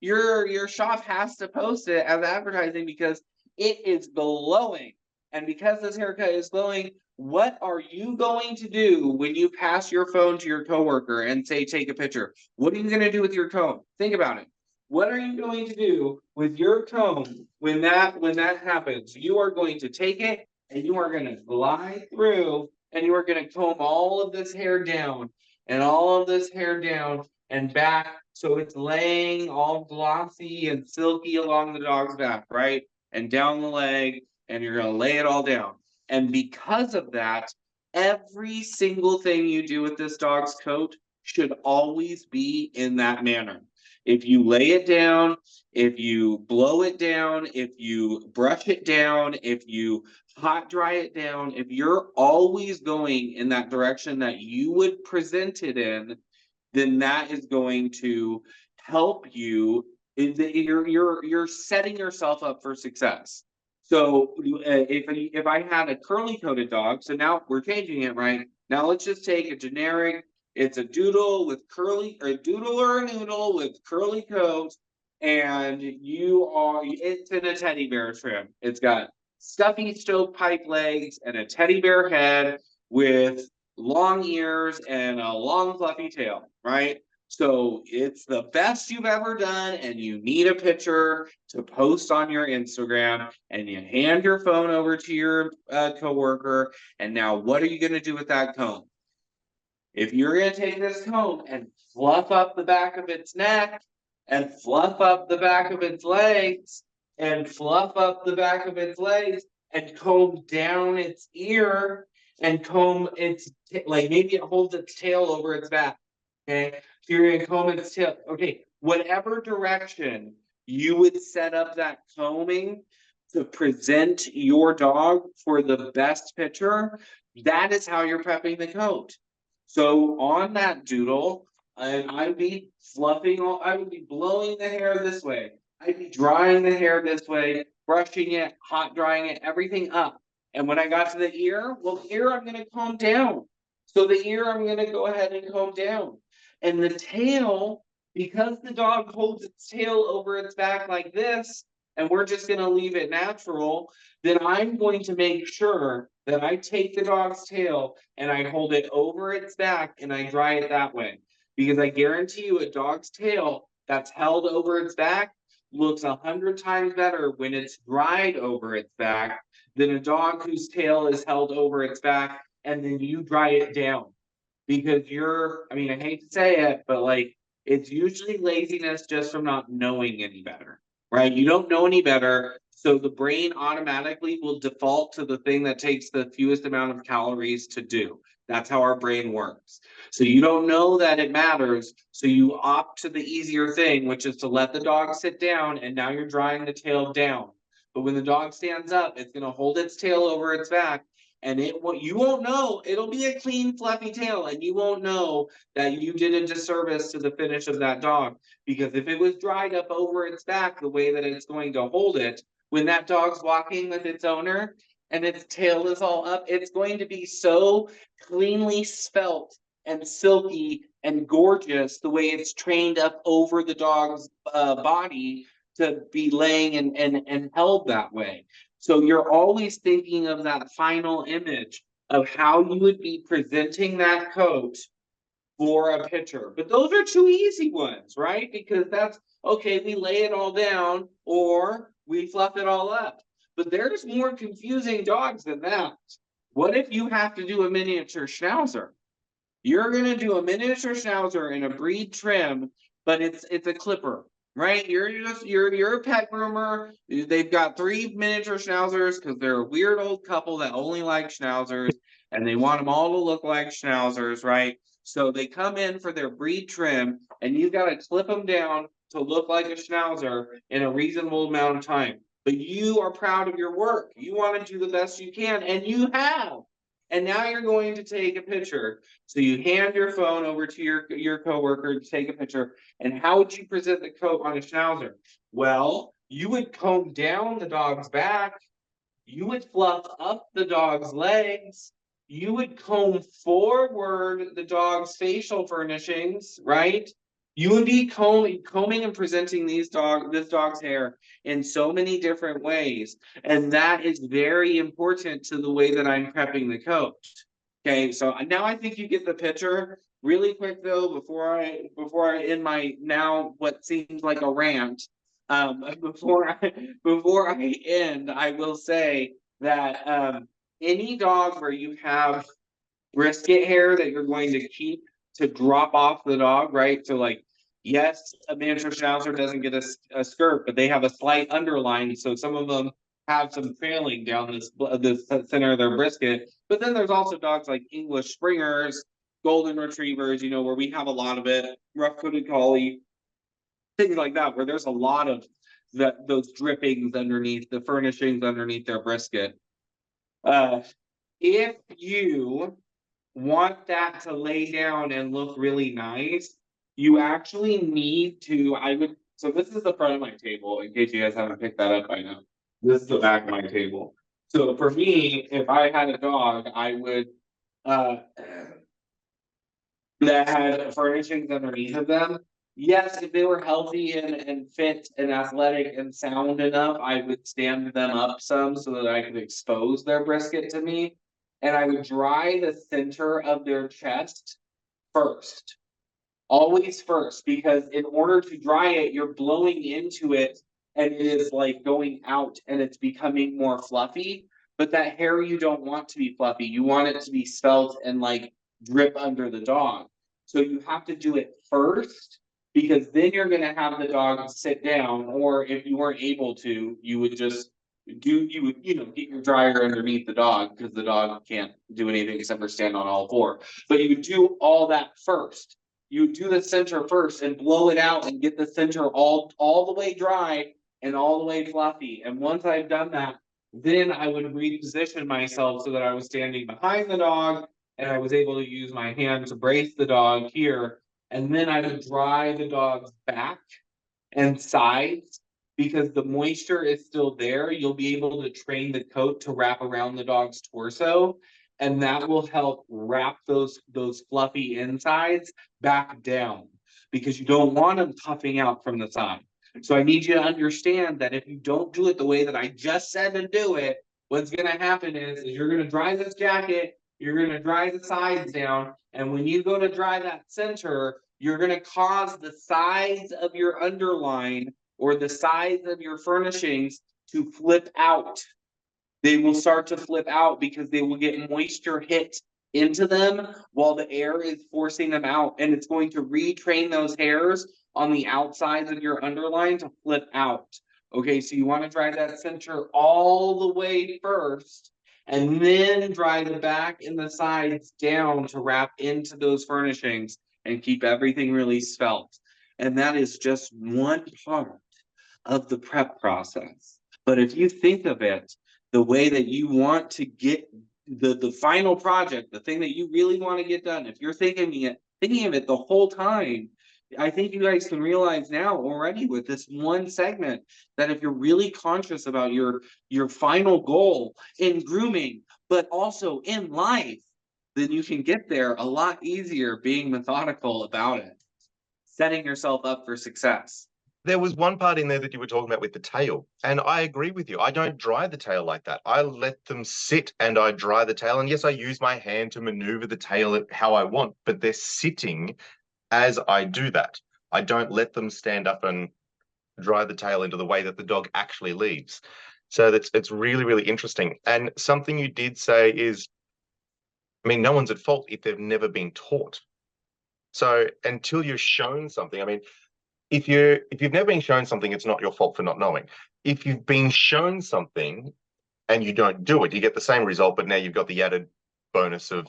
Your shop has to post it as advertising because it is glowing. And because this haircut is glowing, what are you going to do when you pass your phone to your coworker and say, take a picture? What are you going to do with your comb? Think about it. What are you going to do with your comb when that happens? You are going to take it and you are going to glide through and you are going to comb all of this hair down and all of this hair down and back so it's laying all glossy and silky along the dog's back, right? And down the leg and you're going to lay it all down. And because of that, every single thing you do with this dog's coat should always be in that manner. If you lay it down, if you blow it down, if you brush it down, if you hot dry it down, if you're always going in that direction that you would present it in, then that is going to help you. You're setting yourself up for success. So if I had a curly coated dog, so now we're changing it, right? Now let's just take a generic. It's a doodle with curly, or a doodle or a noodle with curly coat, and it's in a teddy bear trim. It's got stuffy stovepipe legs and a teddy bear head with long ears and a long fluffy tail, right? So it's the best you've ever done, and you need a picture to post on your Instagram, and you hand your phone over to your coworker, and now what are you going to do with that comb? If you're going to take this comb and fluff up the back of its neck, and fluff up the back of its legs, and fluff up the back of its legs, and comb down its ear, and comb its, like maybe it holds its tail over its back, okay? So you're going to comb its tail, okay? Whatever direction you would set up that combing to present your dog for the best picture, that is how you're prepping the coat. So on that doodle, I'd be fluffing, I would be blowing the hair this way. I'd be drying the hair this way, brushing it, hot drying it, everything up. And when I got to the ear, well, the ear I'm going to comb down. So the ear I'm going to go ahead and comb down. And the tail, because the dog holds its tail over its back like this, and we're just going to leave it natural, then I'm going to make sure that I take the dog's tail and I hold it over its back and I dry it that way. Because I guarantee you a dog's tail that's held over its back looks 100 times better when it's dried over its back than a dog whose tail is held over its back and then you dry it down. Because I mean, I hate to say it, but like, it's usually laziness just from not knowing any better, right? You don't know any better. So the brain automatically will default to the thing that takes the fewest amount of calories to do. That's how our brain works. So you don't know that it matters. So you opt to the easier thing, which is to let the dog sit down, and now you're drying the tail down. But when the dog stands up, it's going to hold its tail over its back, and you won't know. It'll be a clean, fluffy tail, and you won't know that you did a disservice to the finish of that dog. Because if it was dried up over its back the way that it's going to hold it, when that dog's walking with its owner and its tail is all up, it's going to be so cleanly spelt and silky and gorgeous the way it's trained up over the dog's body to be laying and held that way. So you're always thinking of that final image of how you would be presenting that coat for a picture. But those are two easy ones, right? Because that's, okay, we lay it all down or we fluff it all up. But there's more confusing dogs than that. What if you have to do a miniature schnauzer? You're going to do a miniature schnauzer in a breed trim, but it's a clipper, right? You're a pet groomer. They've got 3 miniature schnauzers because they're a weird old couple that only like schnauzers, and they want them all to look like schnauzers, right? So they come in for their breed trim, and you've got to clip them down to look like a schnauzer in a reasonable amount of time. But you are proud of your work. You want to do the best you can, and you have. And now you're going to take a picture. So you hand your phone over to your coworker to take a picture. And how would you present the coat on a schnauzer? Well, you would comb down the dog's back. You would fluff up the dog's legs. You would comb forward the dog's facial furnishings, right? You would be combing and presenting this dog's hair in so many different ways. And that is very important to the way that I'm prepping the coat. Okay, so now I think you get the picture. Really quick though, before I end my now what seems like a rant, before I end, I will say that any dog where you have brisket hair that you're going to keep to drop off the dog, right? So like, yes, a miniature schnauzer doesn't get a skirt, but they have a slight underline. So some of them have some trailing down this center of their brisket. But then there's also dogs like English Springers, Golden Retrievers, you know, where we have a lot of it, rough-coated Collie, things like that, where there's a lot of those drippings underneath, the furnishings underneath their brisket. If you want that to lay down and look really nice, you actually need to, so this is the front of my table, in case you guys haven't picked that up by now. This is the back of my table. So for me, if I had a dog, I would, that had furnishings underneath of them. Yes, if they were healthy and fit and athletic and sound enough, I would stand them up some so that I could expose their brisket to me. And I would dry the center of their chest first. Always first, because in order to dry it, you're blowing into it and it is like going out and it's becoming more fluffy. But that hair you don't want to be fluffy. You want it to be svelte and like drip under the dog. So you have to do it first, because then you're going to have the dog sit down, or if you weren't able to, you would just get your dryer underneath the dog, because the dog can't do anything except for stand on all four. But you would do all that first. You would do the center first and blow it out and get the center all the way dry and all the way fluffy. And once I've done that, then I would reposition myself so that I was standing behind the dog and I was able to use my hand to brace the dog here. And then I would dry the dog's back and sides, because the moisture is still there. You'll be able to train the coat to wrap around the dog's torso, and that will help wrap those fluffy insides back down, because you don't want them puffing out from the side. So I need you to understand that if you don't do it the way that I just said to do it, what's going to happen is you're going to dry this jacket, you're going to dry the sides down, and when you go to dry that center, you're going to cause the sides of your underline or the sides of your furnishings to flip out. They will start to flip out because they will get moisture hit into them while the air is forcing them out, and it's going to retrain those hairs on the outsides of your underline to flip out. Okay, so you want to dry that center all the way first, and then dry the back and the sides down to wrap into those furnishings and keep everything really svelte. And that is just one part of the prep process. But if you think of it the way that you want to get the final project, the thing that you really want to get done, if you're thinking of it the whole time, I think you guys can realize now already with this one segment that if you're really conscious about your final goal in grooming, but also in life, then you can get there a lot easier being methodical about it, setting yourself up for success. There was one part in there that you were talking about with the tail, and I agree with you. I don't dry the tail like that. I let them sit and I dry the tail. And yes, I use my hand to maneuver the tail how I want, but they're sitting as I do that. I don't let them stand up and dry the tail into the way that the dog actually leaves. So it's really, really interesting. And something you did say is, I mean, no one's at fault if they've never been taught. So until you're shown something, I mean, if you've never been shown something, it's not your fault for not knowing. If you've been shown something and you don't do it, you get the same result, but now you've got the added bonus of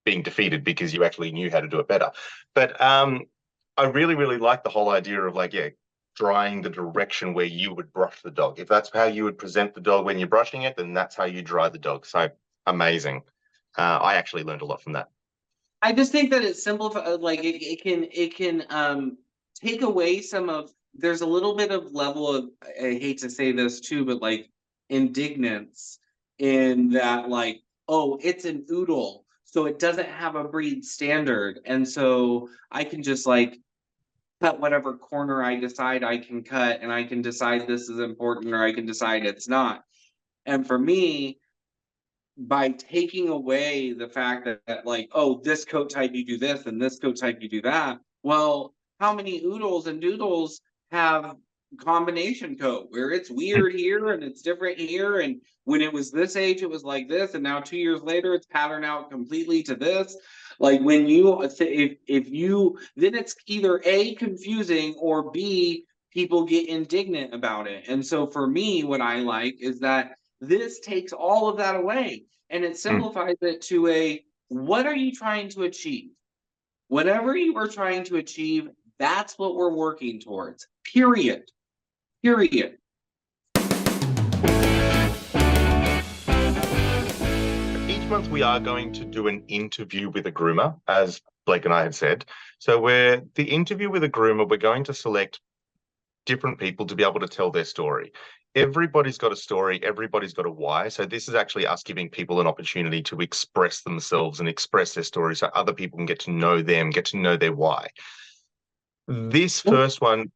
being defeated because you actually knew how to do it better. But I really, really like the whole idea of drying the direction where you would brush the dog. If that's how you would present the dog when you're brushing it, then that's how you dry the dog. So amazing. I actually learned a lot from that. I just think that it's simple, it can take away some of, there's a little bit of level of, I hate to say this too, but indignance in that, oh, it's an oodle, so it doesn't have a breed standard. And so I can just cut whatever corner I decide I can cut, and I can decide this is important or I can decide it's not. And for me, by taking away the fact that oh, this coat type you do this and this coat type you do that, well, how many oodles and doodles have combination coat where it's weird here and it's different here, and when it was this age it was like this, and now 2 years later it's patterned out completely to this. When you if you, then it's either A, confusing, or B, people get indignant about it. And so for me, what I like is that this takes all of that away and it simplifies it to a, what are you trying to achieve? Whatever you are trying to achieve, that's what we're working towards. Period. Period. Each month we are going to do an interview with a groomer, as Blake and I had said. So the interview with a groomer, we're going to select different people to be able to tell their story. Everybody's got a story, everybody's got a why. So this is actually us giving people an opportunity to express themselves and express their story so other people can get to know them, get to know their why. This first one,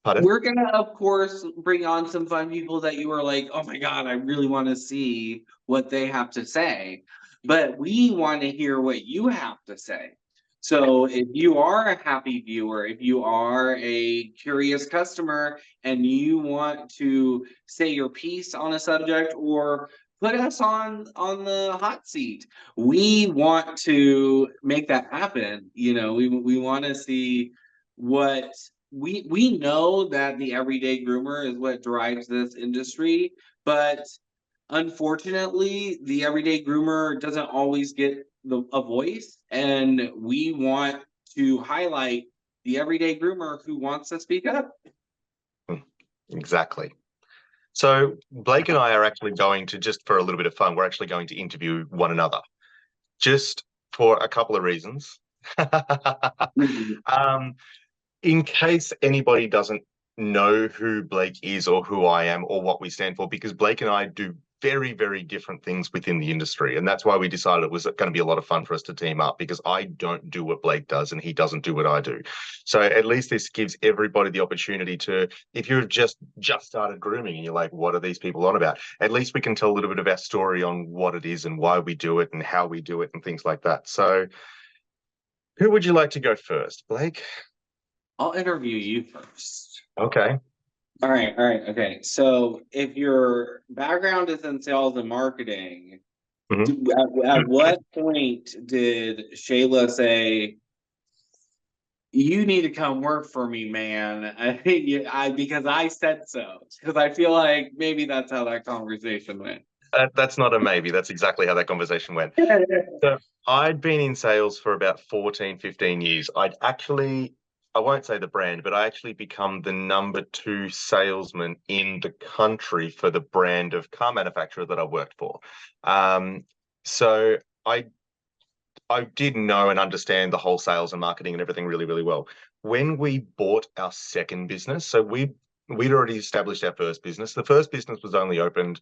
pardon? We're gonna, of course, bring on some fun people that you are like, oh my God, I really want to see what they have to say. But we want to hear what you have to say. So if you are a happy viewer, if you are a curious customer and you want to say your piece on a subject or put us on the hot seat, we want to make that happen. You know, we want to see what we know that the everyday groomer is what drives this industry, but unfortunately, the everyday groomer doesn't always get a voice, and we want to highlight the everyday groomer who wants to speak up. Exactly. So Blake and I are actually going to, just for a little bit of fun, we're actually going to interview one another, just for a couple of reasons. In case anybody doesn't know who Blake is or who I am or what we stand for, because Blake and I do very, very different things within the industry. And that's why we decided it was going to be a lot of fun for us to team up, because I don't do what Blake does and he doesn't do what I do. So at least this gives everybody the opportunity to, if you've just started grooming and you're like, what are these people on about? At least we can tell a little bit of our story on what it is and why we do it and how we do it and things like that. So who would you like to go first, Blake? I'll interview you first. Okay. All right. Okay. So if your background is in sales and marketing, at what point did Shayla say, you need to come work for me, man? Because I said so. Because I feel like maybe that's how that conversation went. That's not a maybe. That's exactly how that conversation went. So I'd been in sales for about 14, 15 years. I won't say the brand, but I actually become the #2 salesman in the country for the brand of car manufacturer that I worked for. So I did know and understand the whole sales and marketing and everything really, really well. When we bought our second business, so we'd already established our first business. The first business was only opened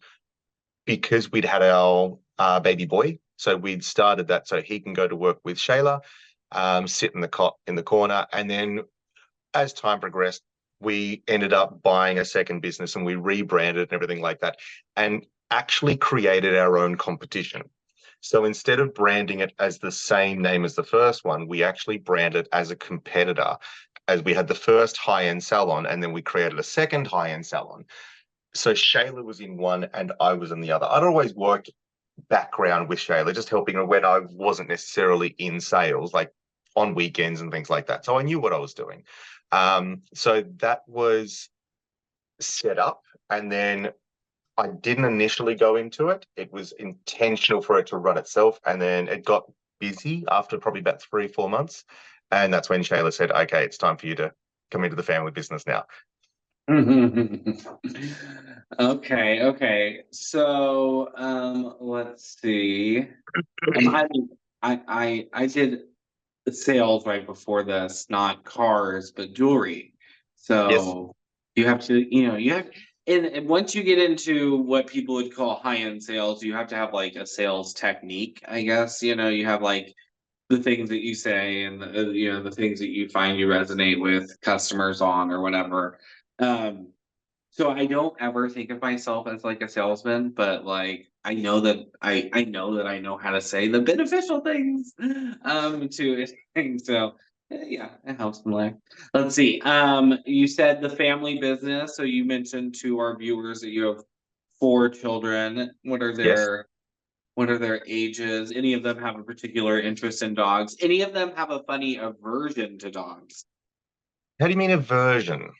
because we'd had our baby boy. So we'd started that so he can go to work with Shayla, sit in the cot in the corner. And then as time progressed, we ended up buying a second business and we rebranded and everything like that and actually created our own competition. So instead of branding it as the same name as the first one, we actually branded as a competitor, as we had the first high-end salon and then we created a second high-end salon. So Shayla was in one and I was in the other. I'd always worked background with Shayla, just helping her when I wasn't necessarily in sales, like on weekends and things like that. So I knew what I was doing. So that was set up. And then I didn't initially go into it. It was intentional for it to run itself. And then it got busy after probably about 3-4 months. And that's when Shayla said, okay, it's time for you to come into the family business now. Okay. So let's see. I did sales right before this, not cars, but jewelry. So Yes. you have to, you have, and once you get into what people would call high-end sales, you have to have like a sales technique, I guess. You have like the things that you say and the things that you find you resonate with customers on or whatever. So I don't ever think of myself as like a salesman, but like I know that I know how to say the beneficial things to it. So yeah, it helps in life. Let's see. You said the family business. So you mentioned to our viewers that you have 4 children. Yes. What are their ages? Any of them have a particular interest in dogs? Any of them have a funny aversion to dogs? How do you mean aversion?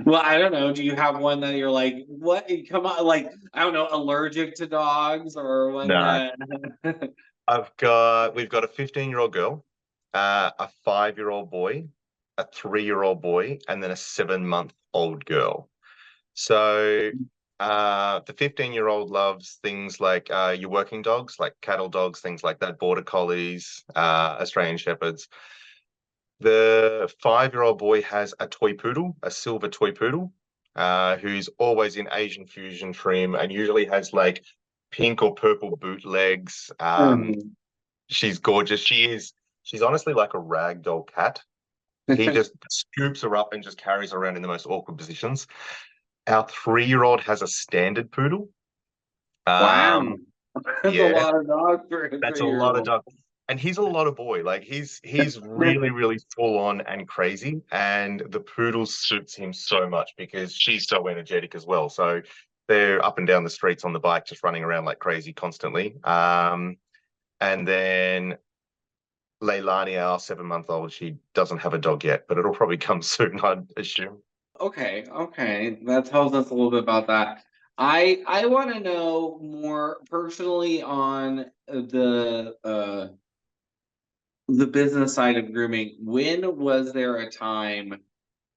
Well, I don't know. Do you have one that you're like, what? Come on, like, I don't know, allergic to dogs, or one No, that we've got a 15-year-old girl, a 5-year-old boy, a 3-year-old boy, and then a 7-month-old girl. So the 15-year-old loves things like your working dogs, like cattle dogs, things like that, border collies, Australian shepherds. The 5-year-old boy has a toy poodle, a silver toy poodle, who's always in Asian fusion trim and usually has like pink or purple boot legs. Mhm. She's gorgeous. She's honestly like a ragdoll cat. He just scoops her up and just carries her around in the most awkward positions. Our 3-year-old has a standard poodle. Wow, Um, that's a yeah, lot of dogs for a that's a lot of 3-year-old. dog. And he's a lot of boy. Like he's really, really full on and crazy. And the poodle suits him so much because she's so energetic as well. So they're up and down the streets on the bike, just running around like crazy constantly. And then Leilani, our 7-month-old, she doesn't have a dog yet, but it'll probably come soon, I'd assume. Okay, okay. That tells us a little bit about that. I want to know more personally on the business side of grooming. When was there a time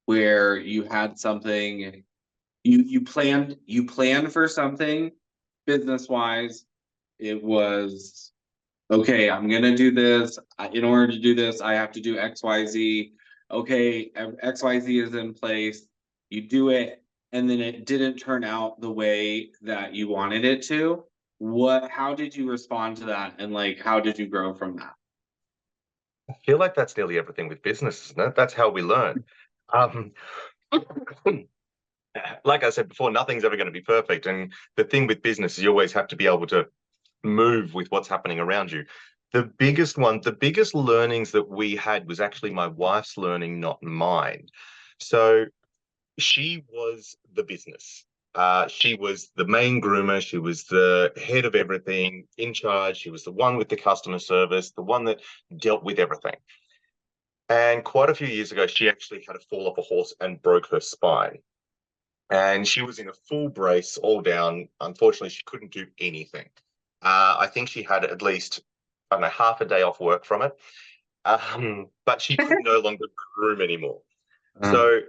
where you had something you planned for something business wise? It was okay, I'm gonna do this. In order to do this, I have to do XYZ. Okay, XYZ is in place. You do it, and then it didn't turn out the way that you wanted it to. How did you respond to that? And like, how did you grow from that? I feel like that's nearly everything with business, isn't it? That's how we learn. Um, like I said before, nothing's ever going to be perfect. And the thing with business is you always have to be able to move with what's happening around you. The biggest learnings that we had was actually my wife's learning, not mine. So she was the business. She was the main groomer. She was the head of everything, in charge. She was the one with the customer service, the one that dealt with everything. And quite a few years ago, she actually had a fall off a horse and broke her spine. And she was in a full brace, all down. Unfortunately, she couldn't do anything. I think she had at least, I don't know, half a day off work from it. But she could no longer groom anymore. Uh, So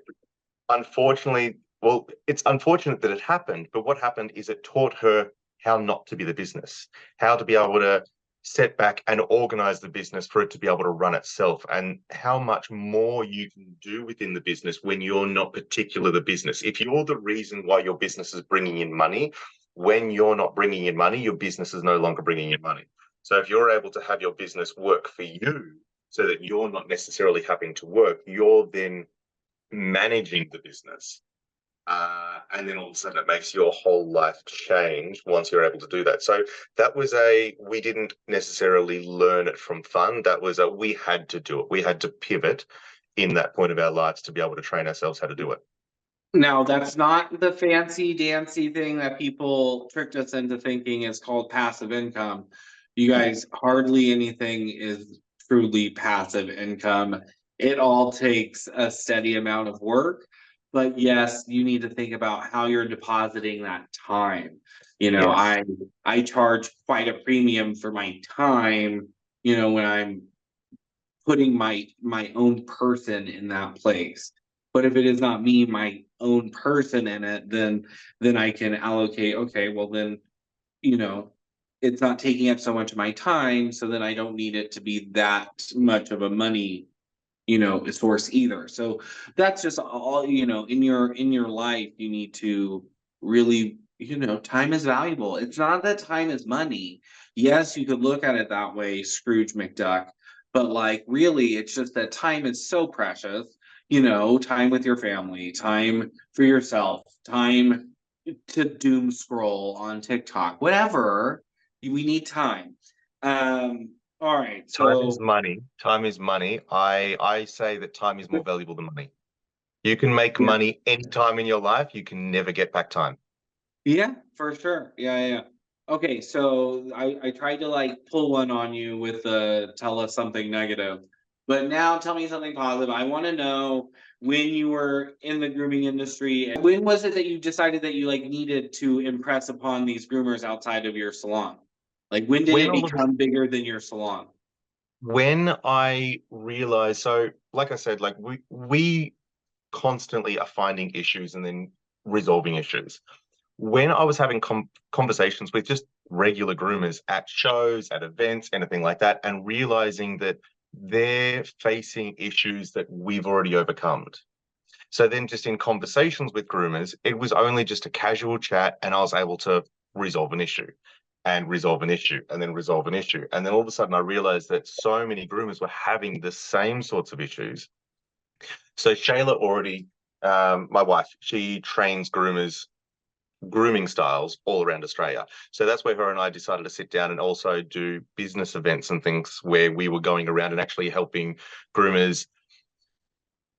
unfortunately, well, it's unfortunate that it happened, but what happened is it taught her how not to be the business, how to be able to set back and organize the business for it to be able to run itself, and how much more you can do within the business when you're not particular the business. If you're the reason why your business is bringing in money, when you're not bringing in money, your business is no longer bringing in money. So if you're able to have your business work for you so that you're not necessarily having to work, you're then managing the business. And then all of a sudden it makes your whole life change once you're able to do that. So we didn't necessarily learn it from fun. We had to do it. We had to pivot in that point of our lives to be able to train ourselves how to do it. Now, that's not the fancy dancy thing that people tricked us into thinking is called passive income. You guys, hardly anything is truly passive income. It all takes a steady amount of work. But yes, you need to think about how you're depositing that time. You know, Yes. I charge quite a premium for my time, when I'm putting my own person in that place. But if it is not me, my own person in it, then I can allocate, okay, well then, you know, it's not taking up so much of my time, so then I don't need it to be that much of a money, source either. So that's just all, in your life, you need to really, time is valuable. It's not that time is money. Yes, you could look at it that way, Scrooge McDuck, but like really, it's just that time is so precious. Time with your family, time for yourself, time to doom scroll on TikTok, whatever. We need time. All right, Time is so money. Time is money. I say that time is more valuable than money. You can make yeah. money anytime in your life. You can never get back time. Yeah, for sure. Yeah, yeah, yeah. Okay, so I tried to like pull one on you with tell us something negative. But now tell me something positive. I want to know, when you were in the grooming industry, when was it that you decided that you like needed to impress upon these groomers outside of your salon? Like, when did When it all of become bigger than your salon? when I realized, so like I said, like we constantly are finding issues and then resolving issues. When I was having conversations with just regular groomers at shows, at events, anything like that, and realizing that they're facing issues that we've already overcome. So then, just in conversations with groomers, it was only just a casual chat, and I was able to resolve an issue and resolve an issue and then resolve an issue. And then all of a sudden, I realized that so many groomers were having the same sorts of issues. So Shayla already, my wife, she trains groomers grooming styles all around Australia. So that's where her and I decided to sit down and also do business events and things where we were going around and actually helping groomers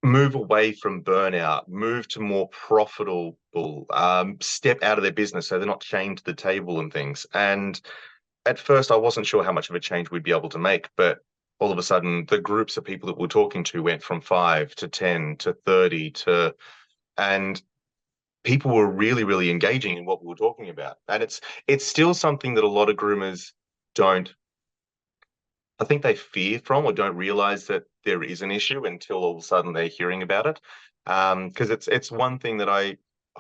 move away from burnout, move to more profitable, step out of their business so they're not chained to the table and things. And at first, I wasn't sure how much of a change we'd be able to make, but all of a sudden, the groups of people that we're talking to went from 5 to 10 to 30 to, and people were really, really engaging in what we were talking about. And it's still something that a lot of groomers don't, I think they fear from or don't realize that there is an issue until all of a sudden they're hearing about it. Because it's one thing that I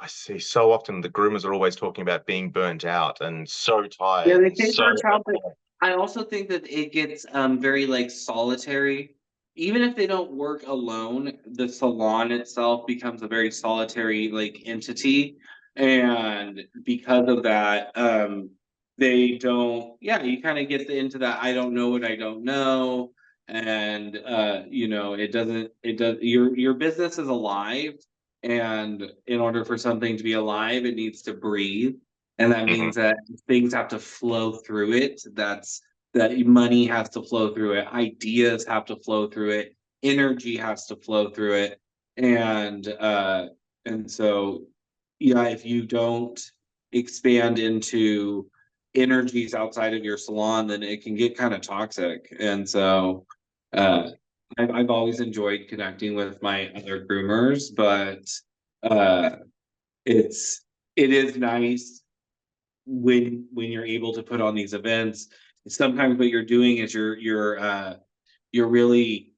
see so often. The groomers are always talking about being burnt out and so Yeah, tired they and say so burnt out, but I also think that it gets very like solitary. Even if they don't work alone, the salon itself becomes a very solitary like entity. And because of that, they don't, yeah, you kind of get into that I don't know what I don't know. And it does, your business is alive. And in order for something to be alive, it needs to breathe. And that Mhm, means that things have to flow through it. That money has to flow through it, ideas have to flow through it, energy has to flow through it. And so, yeah, if you don't expand into energies outside of your salon, then it can get kind of toxic. And so uh I've always enjoyed connecting with my other groomers, but uh it's it is nice when you're able to put on these events. Sometimes what you're doing is you're really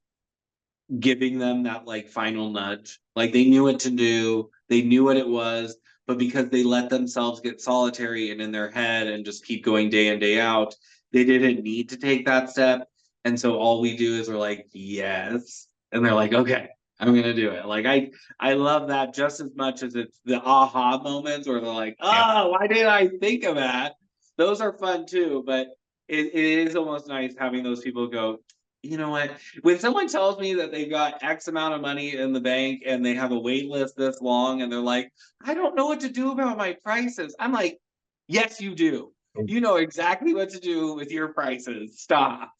giving them that like final nudge. Like, they knew what to do, they knew what it was, but because they let themselves get solitary and in their head and just keep going day in, day out, they didn't need to take that step. And so all we do is we're like, yes. And they're like, okay, I'm gonna do it. Like, I love that just as much as it's the aha moments where they're like, yeah. oh, why didn't I think of that? Those are fun too, but it is almost nice having those people go, you know what? When someone tells me that they've got X amount of money in the bank and they have a wait list this long and they're like, I don't know what to do about my prices. I'm like, yes, you do. Mm. You know exactly what to do with your prices. Stop.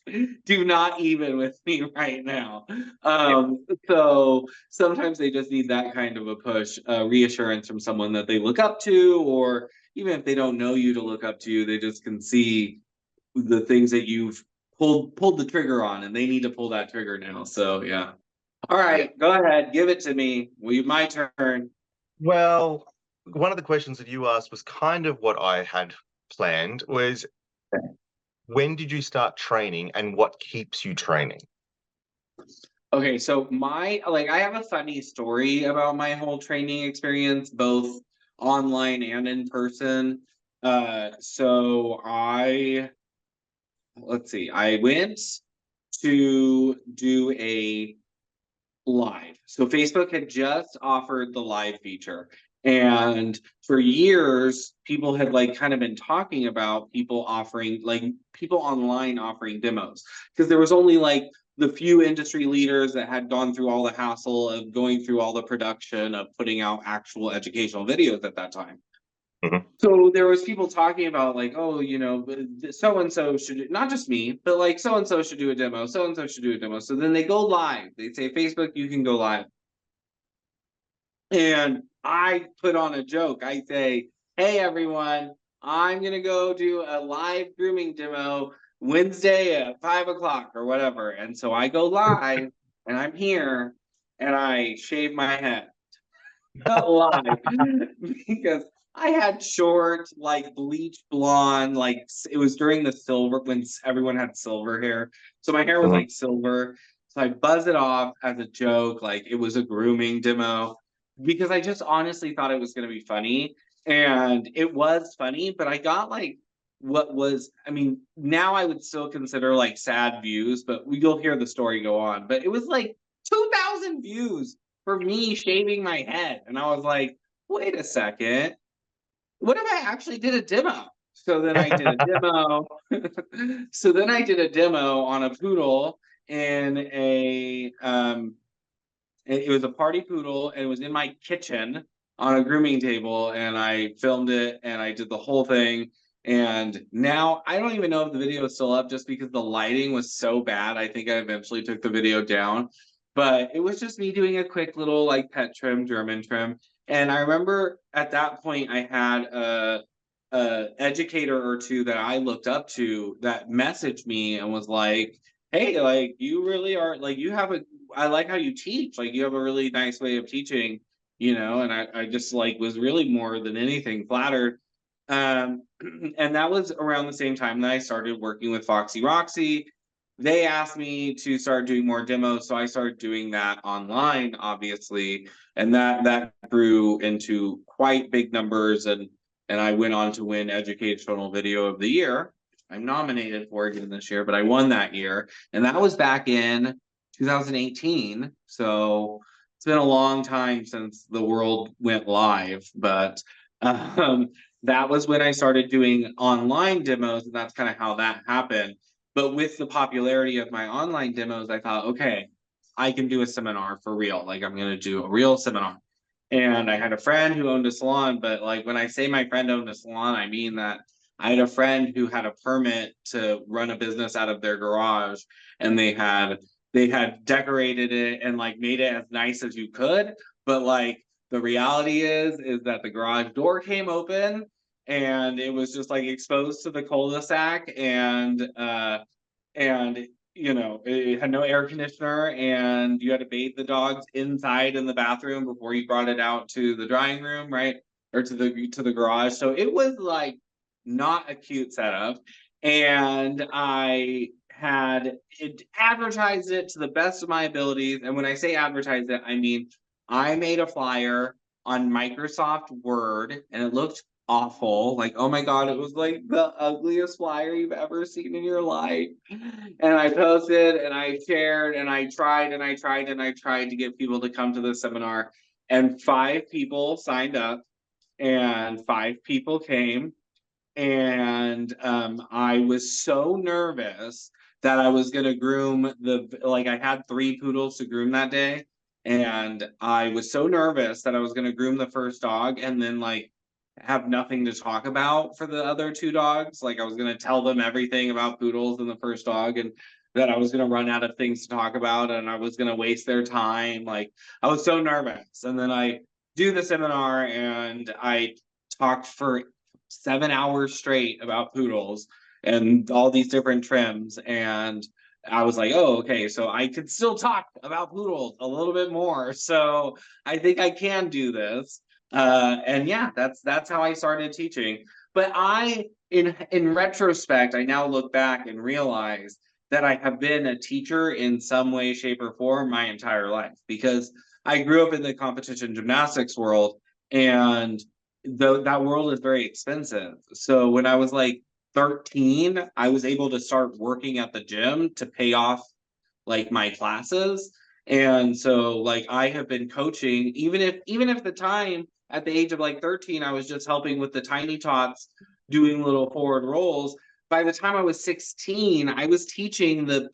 Do not even with me right now. Yeah. So sometimes they just need that kind of a push, reassurance from someone that they look up to, or even if they don't know you to look up to you, they just can see the things that you've pulled the trigger on, and they need to pull that trigger now. So yeah. All Yeah. right, go ahead, give it to me. My turn. Well, one of the questions that you asked was kind of what I had planned was when did you start training and what keeps you training? Okay, so I have a funny story about my whole training experience, both online and in person. So I let's see, I went to do a live. So Facebook had just offered the live feature. And for years, people had like kind of been talking about people online offering demos, because there was only like the few industry leaders that had gone through all the hassle of going through all the production of putting out actual educational videos at that time. Mhm. So there was people talking about like, oh, so and so should, not just me, but like so and so should do a demo, so and so should do a demo. So then they go live. They say, Facebook, you can go live. And I put on a joke. I say, hey everyone, I'm gonna go do a live grooming demo. Wednesday at 5 o'clock or whatever. And so I go live and I'm here and I shave my head live because I had short, like bleach blonde, like it was during the silver when everyone had silver hair. So my hair was like silver. So I buzz it off as a joke, like it was a grooming demo because I just honestly thought it was going to be funny. And it was funny, but I got like what was, I mean, now I would still consider like sad views, but you'll hear the story go on. But it was like 2,000 views for me shaving my head. And I was like, wait a second, what if I actually did a demo? So then I did a demo. So then I did a demo on a poodle in it was a party poodle and it was in my kitchen on a grooming table and I filmed it and I did the whole thing. And now I don't even know if the video is still up just because the lighting was so bad. I think I eventually took the video down, but it was just me doing a quick little like pet trim, German trim. And I remember at that point I had a educator or two that I looked up to that messaged me and was like, hey, like you really are like you have a I like how you teach. Like you have a really nice way of teaching, and I just like was really more than anything flattered. Um, and that was around the same time that I started working with Foxy Roxy. They asked me to start doing more demos, so I started doing that online, obviously, and that grew into quite big numbers, and I went on to win Educational Video of the Year. I'm nominated for again this year, but I won that year, and that was back in 2018. So it's been a long time since the world went live, but um, that was when I started doing online demos, and that's kind of how that happened. But with the popularity of my online demos, I thought, okay, I can do a seminar for real. Like I'm going to do a real seminar. And I had a friend who owned a salon, but like when I say my friend owned a salon, I mean that I had a friend who had a permit to run a business out of their garage, and they had decorated it and like made it as nice as you could, but like the reality is that the garage door came open and it was just like exposed to the cul-de-sac, and it had no air conditioner and you had to bathe the dogs inside in the bathroom before you brought it out to the drying room, right? Or to the garage. So it was like not a cute setup. And I had it advertised it to the best of my abilities. And when I say advertise it, I mean I made a flyer on Microsoft Word and it looked awful. Like, oh my God, it was like the ugliest flyer you've ever seen in your life. And I posted and I shared and I tried and I tried and I tried to get people to come to the seminar. And 5 people signed up and 5 people came. And I was so nervous that I was gonna groom like I had 3 poodles to groom that day. And I was so nervous that I was gonna groom the first dog and then like have nothing to talk about for the other 2 dogs. Like I was gonna tell them everything about poodles and the first dog, and that I was gonna run out of things to talk about and I was gonna waste their time. Like I was so nervous. And then I do the seminar and I talked for 7 hours straight about poodles and all these different trims. And I was like, oh, okay, so I could still talk about poodles a little bit more. So I think I can do this. And yeah, that's how I started teaching. But in retrospect, I now look back and realize that I have been a teacher in some way, shape, or form my entire life because I grew up in the competition gymnastics world, and that world is very expensive. So when I was like 13, I was able to start working at the gym to pay off like my classes. And so like I have been coaching, even if the time at the age of like 13, I was just helping with the tiny tots doing little forward rolls. By the time I was 16, I was teaching the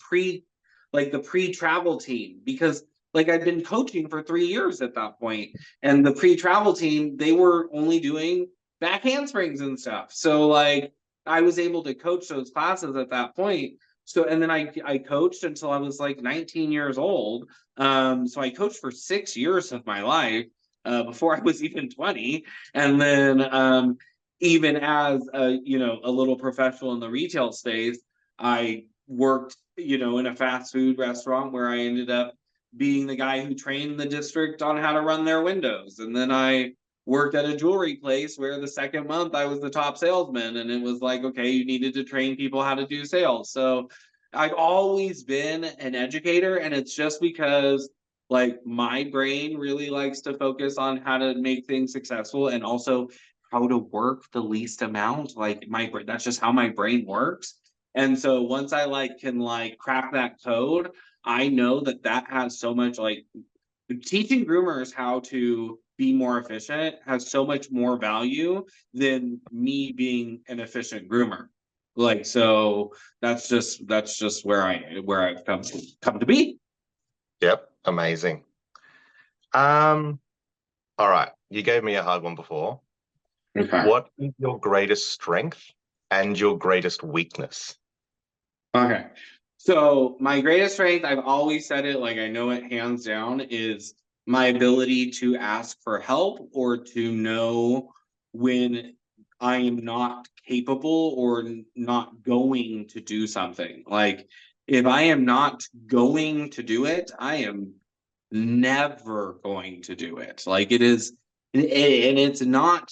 pre-travel team because like I'd been coaching for 3 years at that point. And the pre-travel team, they were only doing back handsprings and stuff. So like I was able to coach those classes at that point. So and then I coached until I was like 19 years old. So I coached for 6 years of my life before I was even 20. And then even as a little professional in the retail space, I worked, in a fast food restaurant where I ended up being the guy who trained the district on how to run their windows. And then I worked at a jewelry place where the second month I was the top salesman, and it was like, okay, you needed to train people how to do sales. So I've always been an educator, and it's just because like my brain really likes to focus on how to make things successful and also how to work the least amount. Like that's just how my brain works. And so once I can crack that code, I know that that has so much teaching groomers how to be more efficient has so much more value than me being an efficient groomer. So that's just where I've come to be. Yep, amazing. All right, you gave me a hard one before. Okay. What is your greatest strength and your greatest weakness? Okay. So my greatest strength, I've always said it, I know it hands down, is my ability to ask for help or to know when I am not capable or not going to do something. If I am not going to do it, I am never going to do it. And it's not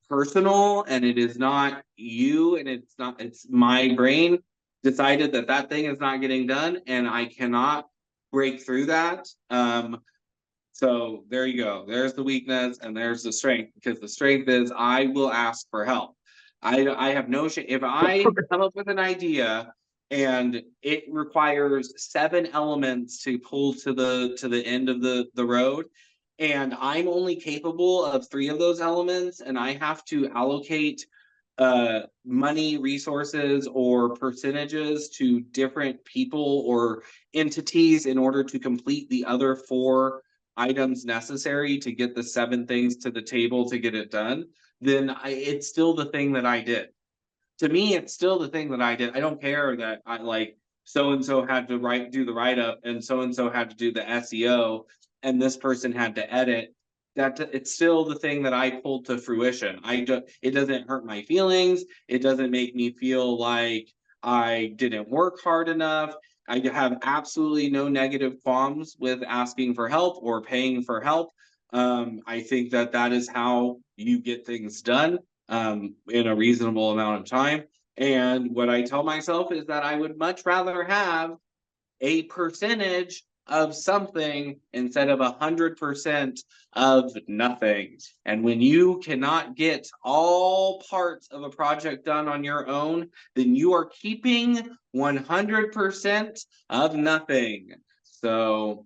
personal, and it is not you, and it's my brain decided that that thing is not getting done, and I cannot break through that. So there you go. There's the weakness, and there's the strength. Because the strength is I will ask for help. I have no shame if I come up with an idea and it requires 7 elements to pull to the end of the road, and I'm only capable of 3 of those elements, and I have to allocate money, resources, or percentages to different people or entities in order to complete the other 4 items necessary to get the 7 things to the table to get it done, then it's still the thing that I did. To me, it's still the thing that I did. I don't care that I so and so had to do the write up, and so had to do the SEO, and this person had to edit. That it's still the thing that I pulled to fruition. It doesn't hurt my feelings. It doesn't make me feel like I didn't work hard enough. I have absolutely no negative qualms with asking for help or paying for help. I think that that is how you get things done in a reasonable amount of time. And what I tell myself is that I would much rather have a percentage of something instead of 100% of nothing. And when you cannot get all parts of a project done on your own, then you are keeping 100% of nothing. So,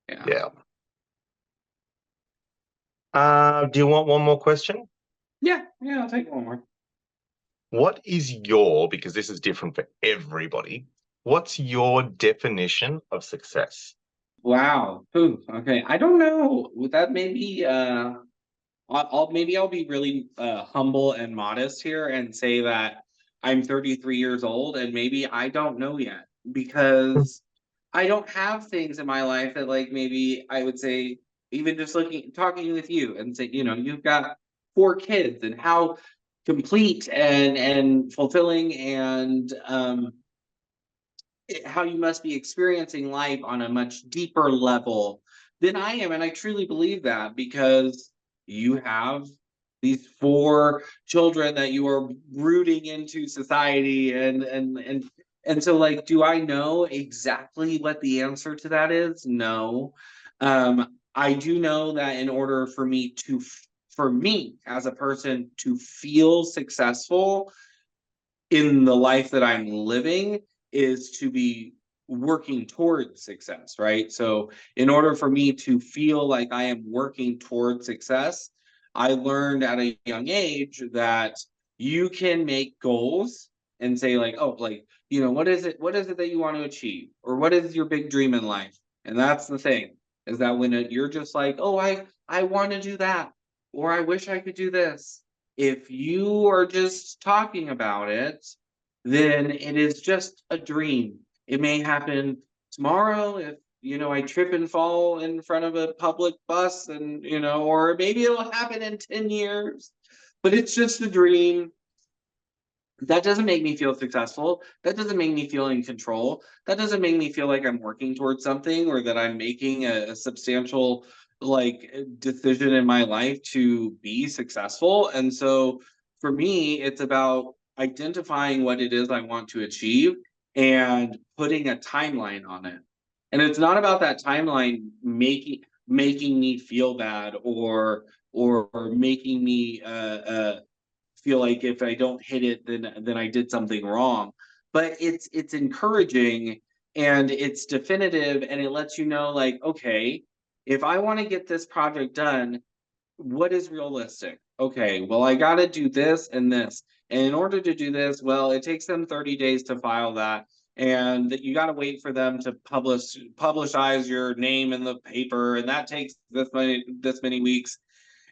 yeah. Yeah. Do you want one more question? Yeah, I'll take one more. What is because this is different for everybody, what's your definition of success? Wow. Ooh, okay. I don't know. Would that maybe I'll be really humble and modest here and say that I'm 33 years old and maybe I don't know yet, because I don't have things in my life that maybe I would say, even just talking with you and say, you've got 4 kids, and how complete and fulfilling and how you must be experiencing life on a much deeper level than I am. And I truly believe that, because you have these 4 children that you are rooting into society, and so do I know exactly what the answer to that is? No. I do know that in order for me as a person to feel successful in the life that I'm living, is to be working towards success, right? So in order for me to feel like I am working towards success, I learned at a young age that you can make goals and say what is it that you want to achieve, or what is your big dream in life? And that's the thing, is that when you're just I want to do that, or I wish I could do this, if you are just talking about it, then it is just a dream. It may happen tomorrow if I trip and fall in front of a public bus, and or maybe it'll happen in 10 years, but it's just a dream. That doesn't make me feel successful. That doesn't make me feel in control. That doesn't make me feel like I'm working towards something or that I'm making a substantial decision in my life to be successful. And so for me, it's about identifying what it is I want to achieve and putting a timeline on it. And it's not about that timeline making me feel bad or making me feel like if I don't hit it, then I did something wrong. But it's encouraging and it's definitive and it lets you know, like, okay, if I want to get this project done, what is realistic? Okay, well, I got to do this and this. And in order to do this, well, it takes them 30 days to file that. And you got to wait for them to publicize your name in the paper, and that takes this many weeks.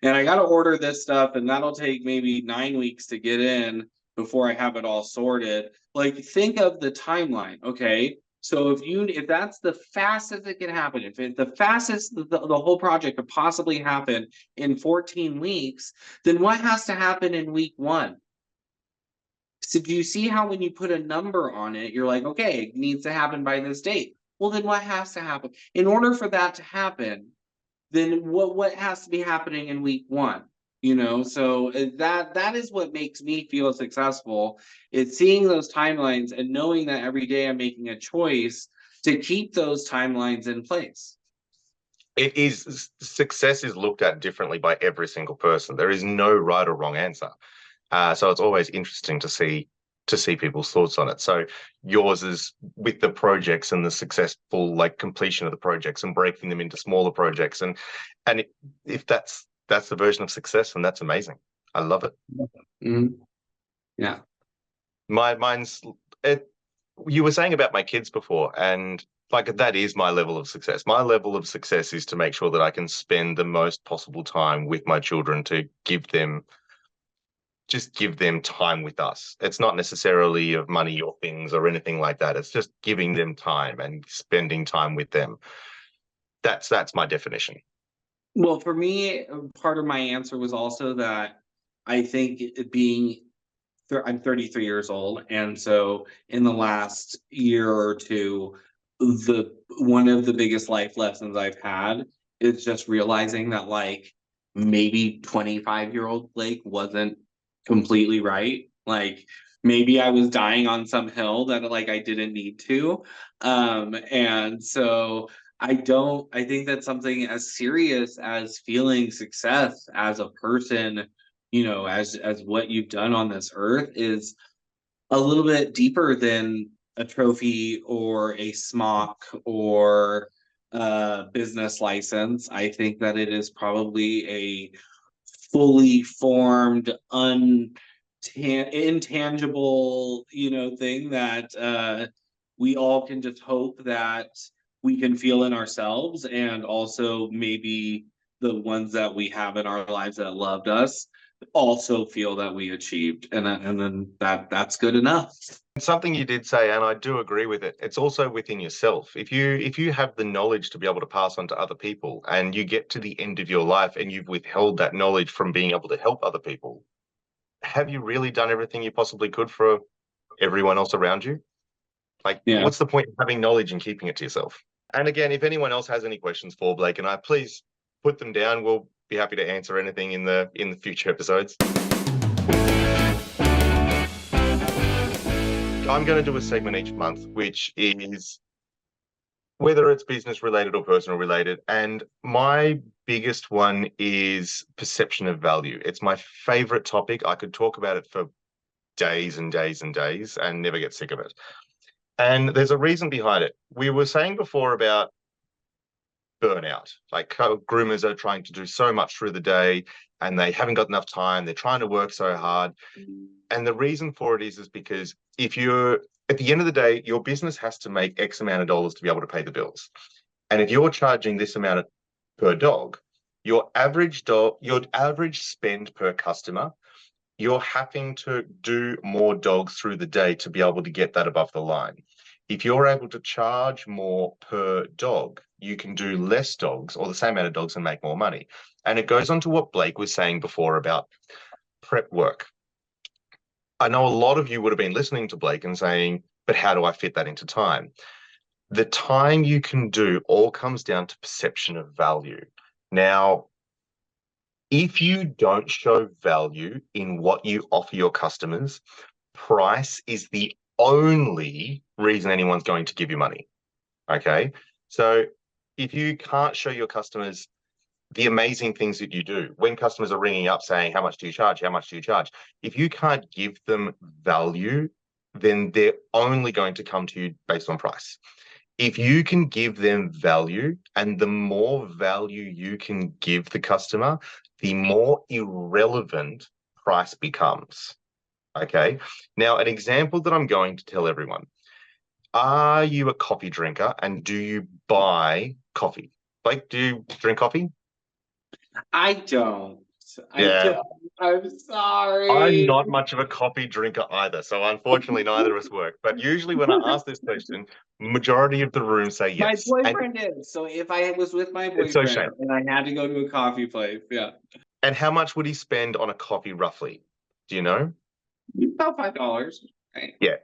And I got to order this stuff, and that'll take maybe 9 weeks to get in before I have it all sorted. Like, think of the timeline, okay? So if that's the fastest it can happen, if it's the fastest the whole project could possibly happen in 14 weeks, then what has to happen in week 1? So do you see how when you put a number on it, you're like, okay, it needs to happen by this date. Well, then what has to happen? In order for that to happen, then what has to be happening in week 1? So that is what makes me feel successful. It's seeing those timelines and knowing that every day I'm making a choice to keep those timelines in place. It is, success is looked at differently by every single person. There is no right or wrong answer. So it's always interesting to see people's thoughts on it. So yours is with the projects and the successful completion of the projects and breaking them into smaller projects. And if that's the version of success, then that's amazing. I love it. Mm-hmm. Yeah. Mine's it. You were saying about my kids before, and that is my level of success. My level of success is to make sure that I can spend the most possible time with my children to give them time with us. It's not necessarily of money or things or anything like that. It's just giving them time and spending time with them. That's my definition. Well, for me, part of my answer was also that I think I'm 33 years old, and so in the last year or two, one of the biggest life lessons I've had is just realizing that maybe 25-year-old Blake wasn't completely right. Maybe I was dying on some hill that I didn't need to. And so I think that's something as serious as feeling success as a person, as what you've done on this earth is a little bit deeper than a trophy or a smock or a business license. I think that it is probably a fully formed, intangible, thing that we all can just hope that we can feel in ourselves, and also maybe the ones that we have in our lives that loved us also feel that we achieved, and then that's good enough. Something you did say, and I do agree with it, it's also within yourself. If you have the knowledge to be able to pass on to other people, and you get to the end of your life and you've withheld that knowledge from being able to help other people, have you really done everything you possibly could for everyone else around you? Yeah. What's the point of having knowledge and keeping it to yourself? And again, if anyone else has any questions for Blake and I, please put them down. We'll be happy to answer anything in the future episodes. I'm going to do a segment each month, which is whether it's business related or personal related. And my biggest one is perception of value. It's my favorite topic. I could talk about it for days and days and days and never get sick of it. And there's a reason behind it. We were saying before about burnout, how groomers are trying to do so much through the day and they haven't got enough time. They're trying to work so hard. And the reason for it is because if you're at the end of the day, your business has to make X amount of dollars to be able to pay the bills. And if you're charging this amount per dog, your average spend per customer, you're having to do more dogs through the day to be able to get that above the line. If you're able to charge more per dog, you can do less dogs or the same amount of dogs and make more money. And it goes on to what Blake was saying before about prep work. I know a lot of you would have been listening to Blake and saying, but how do I fit that into time? The time you can do all comes down to perception of value. Now, if you don't show value in what you offer your customers, price is the only reason anyone's going to give you money. Okay. So if you can't show your customers the amazing things that you do, when customers are ringing up saying, how much do you charge? How much do you charge? If you can't give them value, then they're only going to come to you based on price. If you can give them value, and the more value you can give the customer, the more irrelevant price becomes. Okay. Now, an example that I'm going to tell everyone. Are you a coffee drinker and do you buy coffee? Like, do you drink coffee? I don't. I Yeah. don't. I'm I'm sorry. not much of a coffee drinker either, so unfortunately neither of us work. But usually when I ask this question, majority of the room say My yes. And boyfriend is. So if I was with my it's so boyfriend shame. and I had to go to a coffee place, yeah. And how much would he spend on a coffee roughly? Do you know? About $5. Right. Yeah.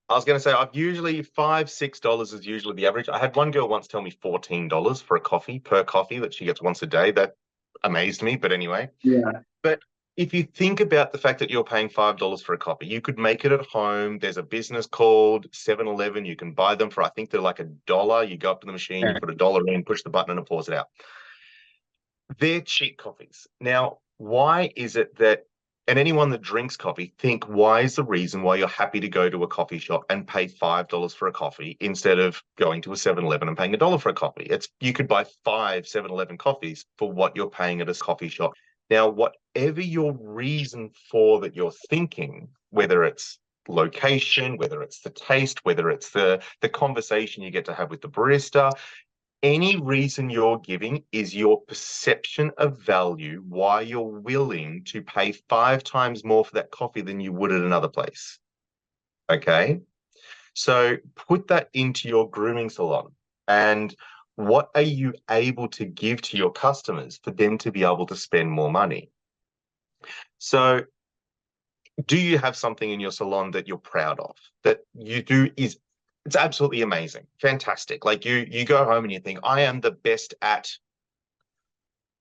I was going to say I've usually $5, $6 is usually the average. I had one girl once tell me $14 for a coffee per coffee that she gets once a day. That amazed me, but anyway. Yeah. But if you think about the fact that you're paying $5 for a coffee, you could make it at home. There's a business called 7-Eleven. You can buy them for, I think they're like $1. You go up to the machine, you put $1 in, push the button, and it pours it out. They're cheap coffees. Now, why is it that, and anyone that drinks coffee, think why is the reason why you're happy to go to a coffee shop and pay $5 for a coffee instead of going to a 7-Eleven and paying $1 for a coffee? It's you could buy 5 7-Eleven coffees for what you're paying at a coffee shop. Now, whatever your reason for that you're thinking, whether it's location, whether it's the taste, whether it's the conversation you get to have with the barista, any reason you're giving is your perception of value, why you're willing to pay 5 times more for that coffee than you would at another place. Okay. So put that into your grooming salon. And what are you able to give to your customers for them to be able to spend more money? So do you have something in your salon that you're proud of, that you do is it's absolutely amazing, fantastic. Like you go home and you think, I am the best at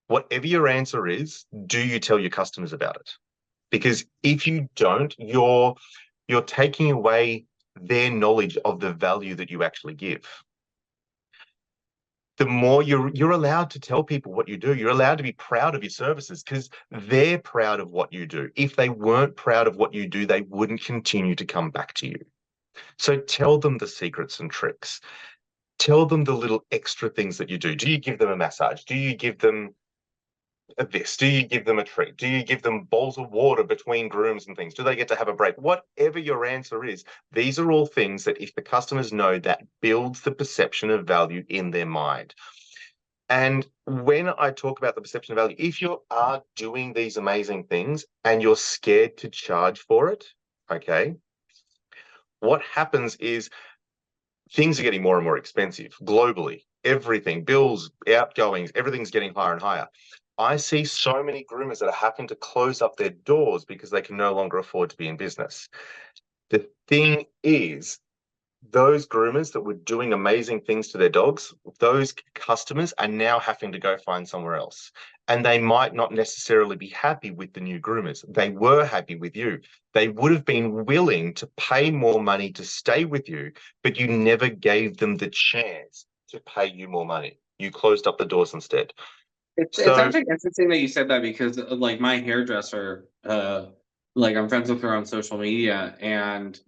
whatever your answer is, do you tell your customers about it? Because if you don't, you're taking away their knowledge of the value that you actually give. The more you're allowed to tell people what you do, you're allowed to be proud of your services because they're proud of what you do. If they weren't proud of what you do, they wouldn't continue to come back to you. So tell them the secrets and tricks. Tell them the little extra things that you do. Do you give them a massage? Do you give them this? Do you give them a treat? Do you give them bowls of water between grooms and things? Do they get to have a break? Whatever your answer is, these are all things that if the customers know, that builds the perception of value in their mind. And when I talk about the perception of value, if you are doing these amazing things and you're scared to charge for it, okay, what happens is things are getting more and more expensive globally. Everything, bills, outgoings, everything's getting higher and higher. I see so many groomers that are having to close up their doors because they can no longer afford to be in business. The thing is, those groomers that were doing amazing things to their dogs, those customers are now having to go find somewhere else. And they might not necessarily be happy with the new groomers. They were happy with you. They would have been willing to pay more money to stay with you, but you never gave them the chance to pay you more money. You closed up the doors instead. It's So actually interesting that you said that because like my hairdresser, like I'm friends with her on social media, and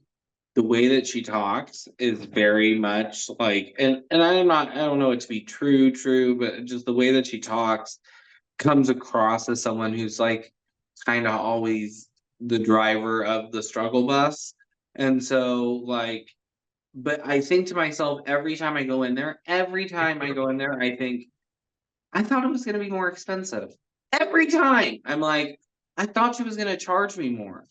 the way that she talks is very much like, and I don't know it to be true, but just the way that she talks comes across as someone who's like kind of always the driver of the struggle bus. And so like, but I think to myself every time I go in there, I think I thought it was going to be more expensive. Every time I'm like, I thought she was going to charge me more.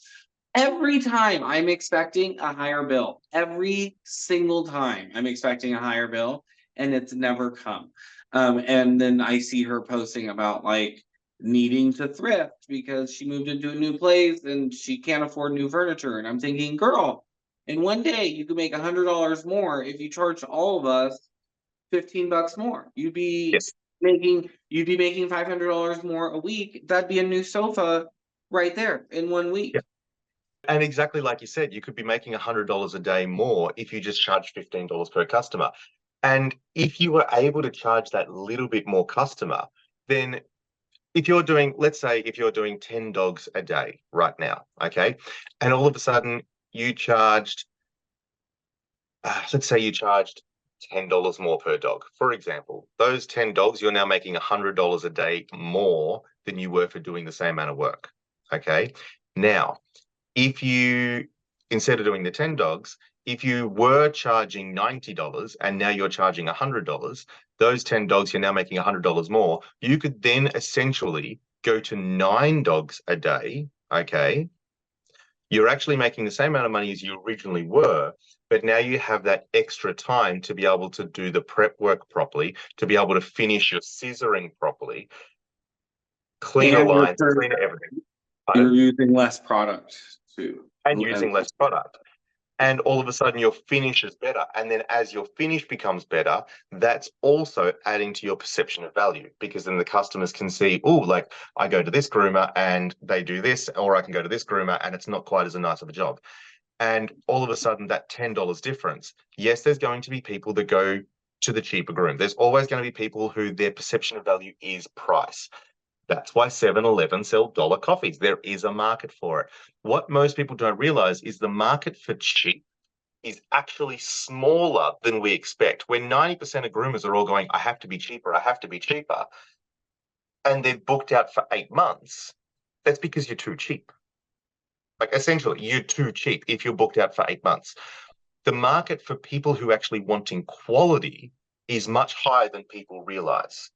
Every time I'm expecting a higher bill. Every single time I'm expecting a higher bill, and it's never come. And then I see her posting about like needing to thrift because she moved into a new place and she can't afford new furniture. And I'm thinking, girl, in one day you could make $100 more if you charged all of us $15 more. You'd be Yes. making $500 more a week. That'd be a new sofa right there in 1 week. Yeah. And exactly like you said, you could be making $100 a day more if you just charge $15 per customer. And if you were able to charge that little bit more customer, then if you're doing, let's say if you're doing 10 dogs a day right now, okay, and all of a sudden you charged, let's say you charged $10 more per dog, for example, those 10 dogs, you're now making $100 a day more than you were for doing the same amount of work, okay? Now, if you, instead of doing the 10 dogs, if you were charging $90 and now you're charging $100, those 10 dogs, you're now making $100 more. You could then essentially go to 9 dogs a day, okay? You're actually making the same amount of money as you originally were, but now you have that extra time to be able to do the prep work properly, to be able to finish your scissoring properly, cleaner And lines, cleaner everything. you're using less product too. And using less product. And all of a sudden your finish is better. And then as your finish becomes better, that's also adding to your perception of value, because then the customers can see, oh, like I go to this groomer and they do this, or I can go to this groomer and it's not quite as nice of a job. And all of a sudden that $10 difference, yes, there's going to be people that go to the cheaper groom. There's always going to be people who their perception of value is price. That's why 7-Eleven sell dollar coffees. There is a market for it. What most people don't realize is the market for cheap is actually smaller than we expect. When 90% of groomers are all going, I have to be cheaper, I have to be cheaper, and they're booked out for 8 months, that's because you're too cheap. Like essentially, you're too cheap if you're booked out for 8 months. The market for people who actually wanting quality is much higher than people realize.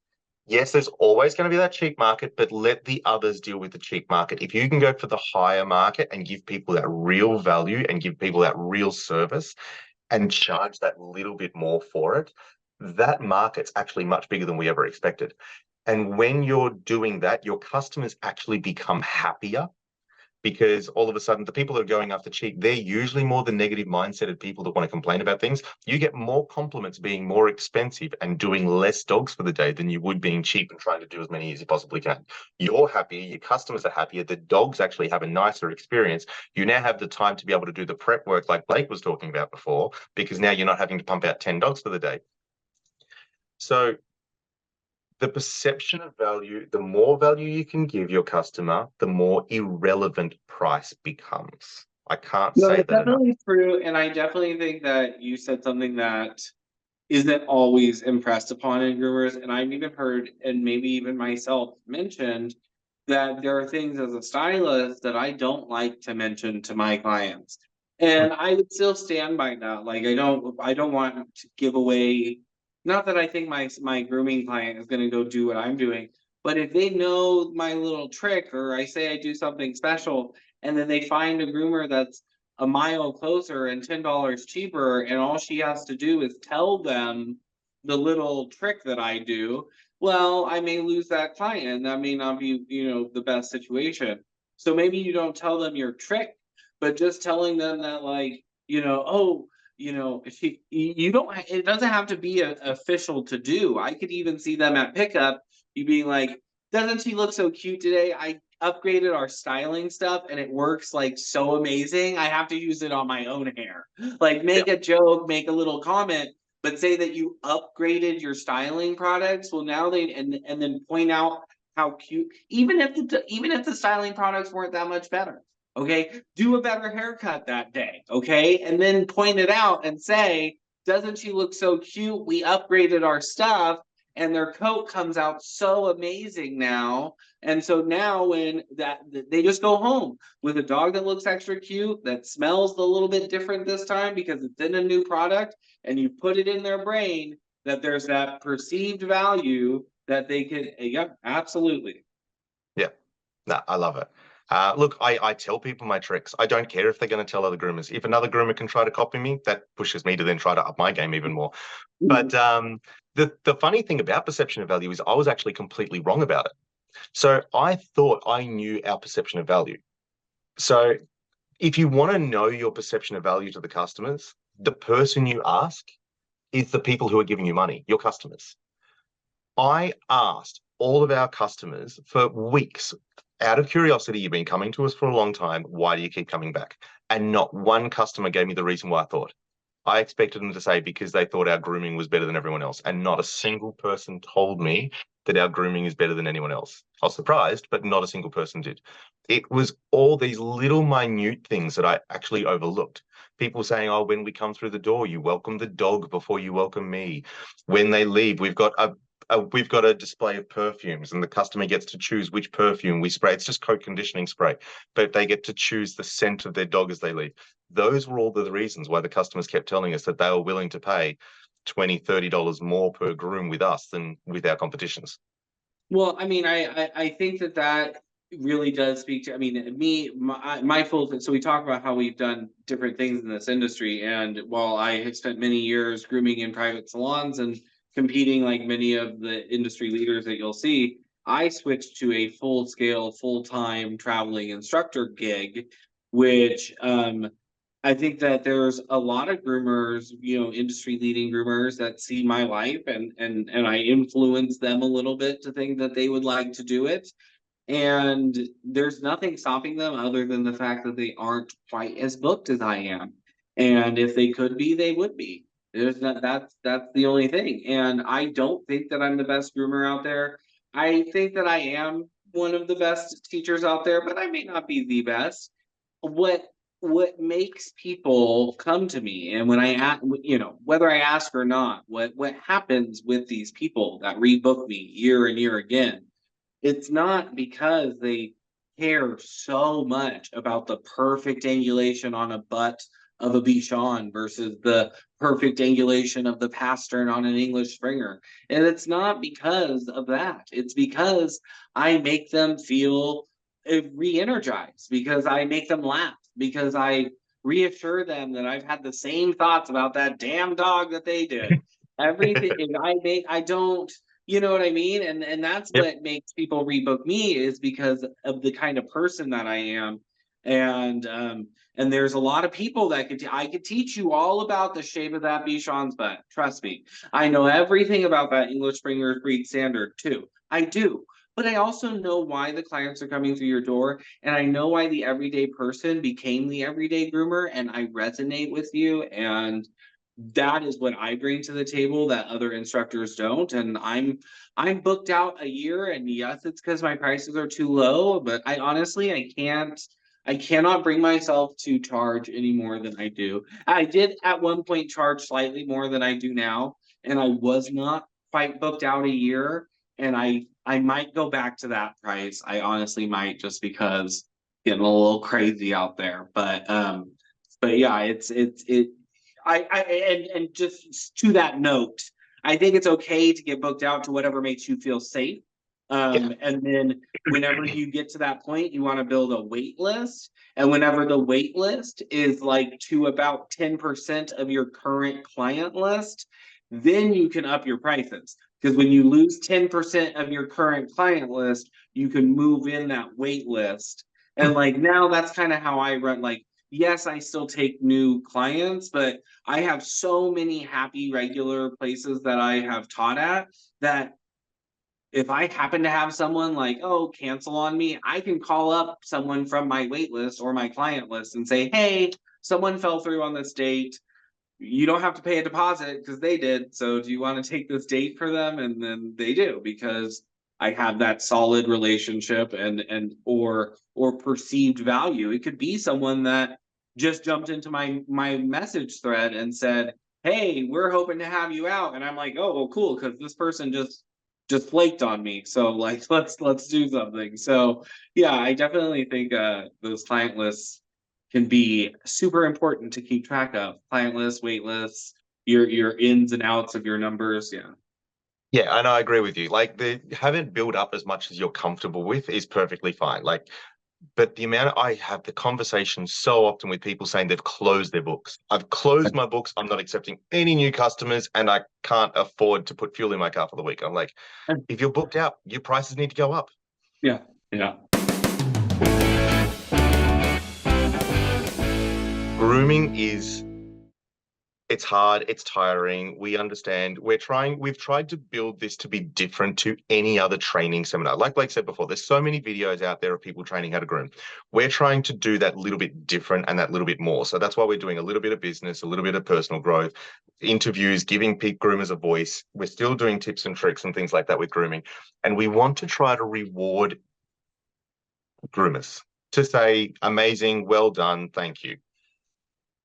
Yes, there's always going to be that cheap market, but let the others deal with the cheap market. If you can go for the higher market and give people that real value and give people that real service and charge that little bit more for it, that market's actually much bigger than we ever expected. And when you're doing that, your customers actually become happier, because all of a sudden the people that are going after cheap, they're usually more the negative mindseted people that want to complain about things. You get more compliments being more expensive and doing less dogs for the day than you would being cheap and trying to do as many as you possibly can. You're happier, your customers are happier, the dogs actually have a nicer experience. You now have the time to be able to do the prep work like Blake was talking about before, because now you're not having to pump out 10 dogs for the day. So the perception of value, the more value you can give your customer, the more irrelevant price becomes. I can't say that enough. Definitely true. And I definitely think that you said something that isn't always impressed upon in groomers. And I've even heard, and maybe even myself mentioned, that there are things as a stylist that I don't like to mention to my clients. And I would still stand by that. Like I don't want to give away, not that I think my grooming client is gonna go do what I'm doing, but if they know my little trick, or I say I do something special, and then they find a groomer that's a mile closer and $10 cheaper, and all she has to do is tell them the little trick that I do, well, I may lose that client. That may not be, the best situation. So maybe you don't tell them your trick, but just telling them that, like, oh, if you don't, it doesn't have to be official to do. I could even see them at pickup, you being like, doesn't she look so cute today? I upgraded our styling stuff and it works like so amazing. I have to use it on my own hair. Like make a joke, make a little comment, but say that you upgraded your styling products. Well, now and then point out how cute, even if the styling products weren't that much better. Okay, do a better haircut that day. Okay, and then point it out and say, doesn't she look so cute? We upgraded our stuff and their coat comes out so amazing now. And so now when they just go home with a dog that looks extra cute, that smells a little bit different this time because it's in a new product, and you put it in their brain that there's that perceived value that they could, absolutely. Yeah, no, I love it. Look, I tell people my tricks. I don't care if they're going to tell other groomers. If another groomer can try to copy me, that pushes me to then try to up my game even more. But the funny thing about perception of value is I was actually completely wrong about it. So I thought I knew our perception of value. So if you want to know your perception of value to the customers, the person you ask is the people who are giving you money, your customers. I asked all of our customers for weeks, out of curiosity, you've been coming to us for a long time. Why do you keep coming back? And not one customer gave me the reason why I thought. I expected them to say because they thought our grooming was better than everyone else. And not a single person told me that our grooming is better than anyone else. I was surprised, but not a single person did. It was all these little minute things that I actually overlooked. People saying, oh, when we come through the door, you welcome the dog before you welcome me. When they leave, we've got a display of perfumes and the customer gets to choose which perfume we spray. It's just coat conditioning spray, but they get to choose the scent of their dog as they leave. Those were all the reasons why the customers kept telling us that they were willing to pay $20, $30 more per groom with us than with our competitions. Well, I mean, I think that really does speak to, I mean, my full, so we talk about how we've done different things in this industry. And while I have spent many years grooming in private salons and competing like many of the industry leaders that you'll see, I switched to a full scale, full-time traveling instructor gig, which I think that there's a lot of groomers, industry leading groomers that see my life and I influence them a little bit to think that they would like to do it. And there's nothing stopping them other than the fact that they aren't quite as booked as I am. And if they could be, they would be. There's not that's the only thing. And I don't think that I'm the best groomer out there. I think that I am one of the best teachers out there, but I may not be the best. What makes people come to me, and when I ask, whether I ask or not, what happens with these people that rebook me year and year again, it's not because they care so much about the perfect angulation on a butt of a Bichon versus the perfect angulation of the pastern on an English Springer. And it's not because of that. It's because I make them feel re-energized, because I make them laugh, because I reassure them that I've had the same thoughts about that damn dog that they did. Everything I don't, you know what I mean? And that's Yep. what makes people rebook me, is because of the kind of person that I am. And there's a lot of people that I could teach you all about the shape of that Bichon's butt. Trust me. I know everything about that English Springer breed standard too. I do. But I also know why the clients are coming through your door. And I know why the everyday person became the everyday groomer. And I resonate with you. And that is what I bring to the table that other instructors don't. And I'm booked out a year. And yes, it's because my prices are too low. But I honestly, I cannot bring myself to charge any more than I do. I did at one point charge slightly more than I do now. And I was not quite booked out a year. And I might go back to that price. I honestly might, just because getting a little crazy out there. But yeah, and just to that note, I think it's okay to get booked out to whatever makes you feel safe. Yeah. And then whenever you get to that point, you want to build a wait list. And whenever the wait list is like to about 10% of your current client list, then you can up your prices. Because when you lose 10% of your current client list, you can move in that wait list. And like now that's kind of how I run. Like, yes, I still take new clients, but I have so many happy regular places that I have taught at that if I happen to have someone like, oh, cancel on me, I can call up someone from my wait list or my client list and say, hey, someone fell through on this date. You don't have to pay a deposit because they did. So do you want to take this date for them? And then they do, because I have that solid relationship or perceived value. It could be someone that just jumped into my message thread and said, hey, we're hoping to have you out. And I'm like, oh, well, cool, because this person just flaked on me. So like let's do something. So yeah, I definitely think those client lists can be super important to keep track of. Client lists, wait lists, your ins and outs of your numbers. Yeah. Yeah, and I agree with you. Like, the haven't built up as much as you're comfortable with is perfectly fine. Like, but the amount I have the conversation so often with people saying they've closed their books. I've closed my books. I'm not accepting any new customers, and I can't afford to put fuel in my car for the week. I'm like, if you're booked out, your prices need to go up. Yeah. Yeah. Grooming is, it's hard, it's tiring. We understand. We've tried to build this to be different to any other training seminar. Like Blake said before, there's so many videos out there of people training how to groom. We're trying to do that little bit different and that little bit more. So that's why we're doing a little bit of business, a little bit of personal growth, interviews, giving peak groomers a voice. We're still doing tips and tricks and things like that with grooming. And we want to try to reward groomers to say, amazing, well done, thank you.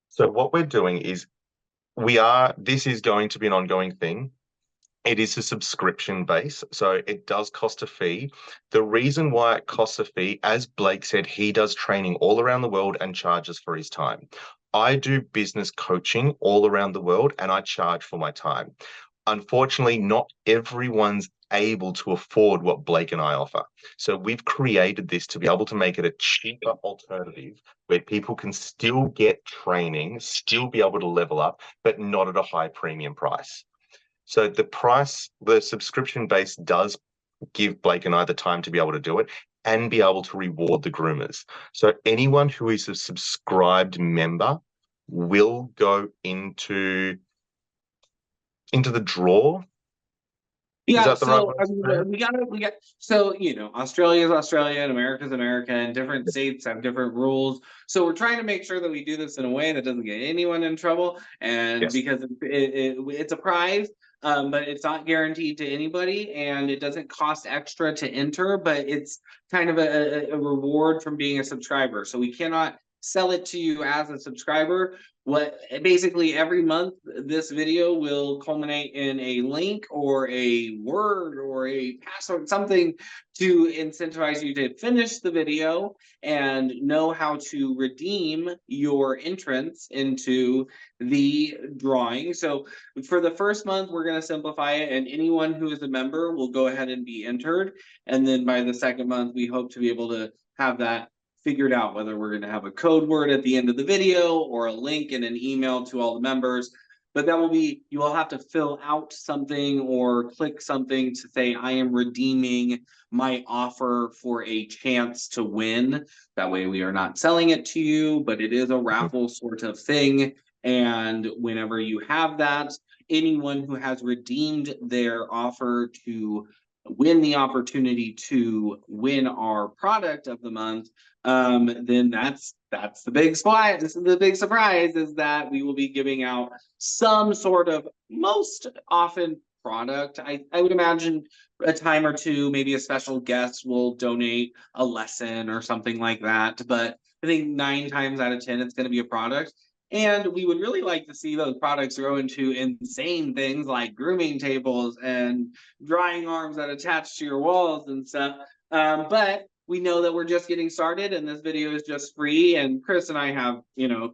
So what we're doing is this is going to be an ongoing thing. It is a subscription base, so it does cost a fee. The reason why it costs a fee, as Blake said, he does training all around the world and charges for his time. I do business coaching all around the world and I charge for my time. Unfortunately, not everyone's able to afford what Blake and I offer. So we've created this to be able to make it a cheaper alternative where people can still get training, still be able to level up, but not at a high premium price. So the subscription base does give Blake and I the time to be able to do it and be able to reward the groomers. So anyone who is a subscribed member will go into the draw. Is Yeah, that the right so way I to say it? mean, we got so Australia is Australia and America is America, and different states have different rules. So we're trying to make sure that we do this in a way that doesn't get anyone in trouble, and Yes. because it's a prize, but it's not guaranteed to anybody, and it doesn't cost extra to enter, but it's kind of a reward from being a subscriber. So we cannot sell it to you as a subscriber. What basically every month this video will culminate in a link or a word or a password, something to incentivize you to finish the video and know how to redeem your entrance into the drawing. So for the first month, we're going to simplify it, and anyone who is a member will go ahead and be entered. And then by the second month, we hope to be able to have that figured out, whether we're going to have a code word at the end of the video or a link in an email to all the members. But that will be, you will have to fill out something or click something to say, I am redeeming my offer for a chance to win. That way we are not selling it to you, but it is a raffle sort of thing. And whenever you have that, anyone who has redeemed their offer to win the opportunity to win our product of the month, then that's the big surprise. This is the big surprise, is that we will be giving out some sort of, most often, product. I would imagine a time or two, maybe a special guest will donate a lesson or something like that. But I think 9 times out of 10, it's going to be a product. And we would really like to see those products grow into insane things like grooming tables and drying arms that attach to your walls and stuff. But we know that we're just getting started, and this video is just free. And Chris and I have,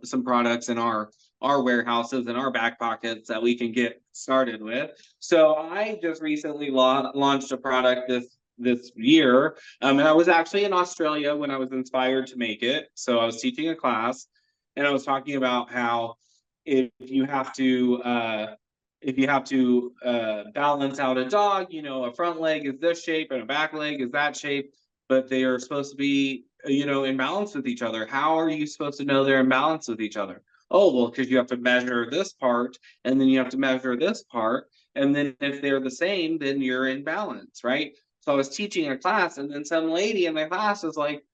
some products in our warehouses and our back pockets that we can get started with. So I just recently launched a product this year, and I was actually in Australia when I was inspired to make it. So I was teaching a class, and I was talking about how if you have to balance out a dog, a front leg is this shape and a back leg is that shape, but they are supposed to be, in balance with each other. How are you supposed to know they're in balance with each other? Oh, well, because you have to measure this part, and then you have to measure this part, and then if they're the same, then you're in balance, right? So I was teaching a class, and then some lady in my class was like,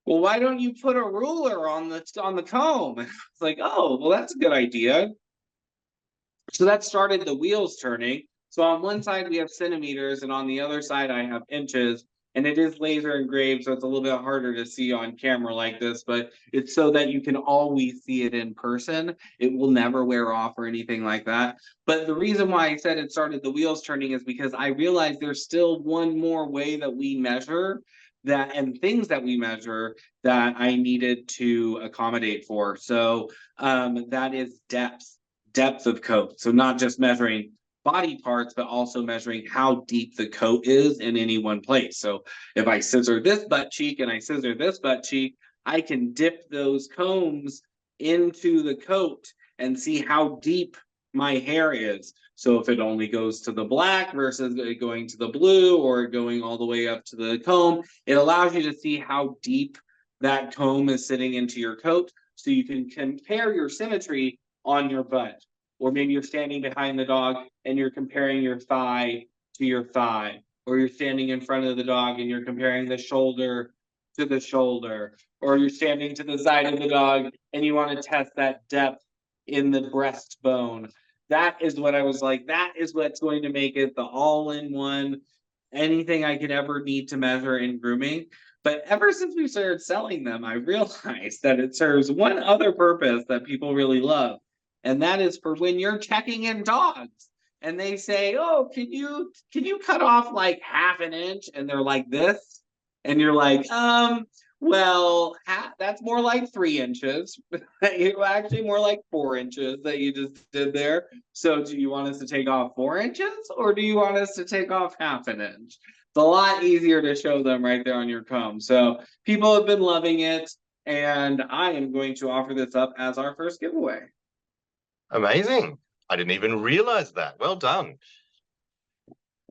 well, why don't you put a ruler on the comb? And it's like, oh, well, that's a good idea. So that started the wheels turning. So on one side we have centimeters, and on the other side I have inches, and it is laser engraved, so it's a little bit harder to see on camera like this, but it's so that you can always see it in person. It will never wear off or anything like that. But the reason why I said it started the wheels turning is because I realized there's still one more way that we measure that, and things that we measure, that I needed to accommodate for. So that is depth of coat. So not just measuring body parts, but also measuring how deep the coat is in any one place. So if I scissor this butt cheek and I scissor this butt cheek, I can dip those combs into the coat and see how deep my hair is. So if it only goes to the black versus it going to the blue or going all the way up to the comb, it allows you to see how deep that comb is sitting into your coat, so you can compare your symmetry on your butt. Or maybe you're standing behind the dog and you're comparing your thigh to your thigh, or you're standing in front of the dog and you're comparing the shoulder to the shoulder, or you're standing to the side of the dog and you want to test that depth in the breastbone. That is what I was like, that is what's going to make it the all-in-one, anything I could ever need to measure in grooming. But ever since we started selling them, I realized that it serves one other purpose that people really love. And that is for when you're checking in dogs and they say, oh, can you cut off like half an inch? And they're like this. And you're like, well, that's more like 3 inches. Actually more like 4 inches that you just did there. So do you want us to take off 4 inches or do you want us to take off half an inch? It's a lot easier to show them right there on your comb. So people have been loving it, and I am going to offer this up as our first giveaway. Amazing. I didn't even realize that. Well done.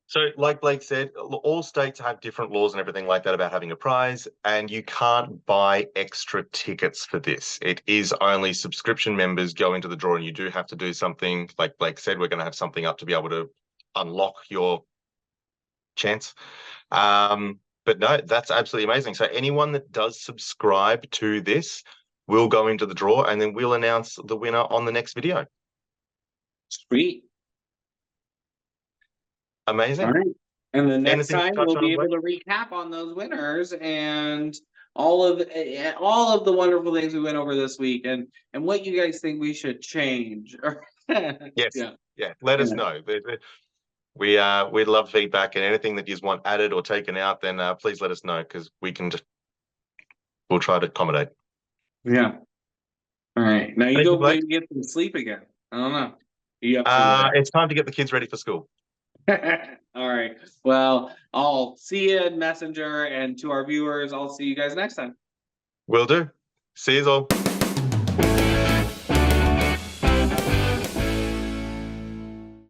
So like Blake said, all states have different laws and everything like that about having a prize, and you can't buy extra tickets for this. It is only subscription members go into the draw, and you do have to do something. Like Blake said, we're going to have something up to be able to unlock your chance. But no, that's absolutely amazing. So anyone that does subscribe to this will go into the draw, and then we'll announce the winner on the next video. Sweet. Amazing. All right. And the next Anything to time touch we'll on, be able Blake? to recap on those winners and all of the wonderful things we went over this week, and what you guys think we should change. Yes. Yeah. Yeah. Let us know. We'd love feedback, and anything that you want added or taken out, then please let us know, because we'll try to accommodate. Yeah. All right. Now you Thank go you, Blake. maybe get some sleep again. I don't know. You up to It's time to get the kids ready for school. all right. Well, I'll see you in Messenger, and to our viewers, I'll see you guys next time. Will do. See you all.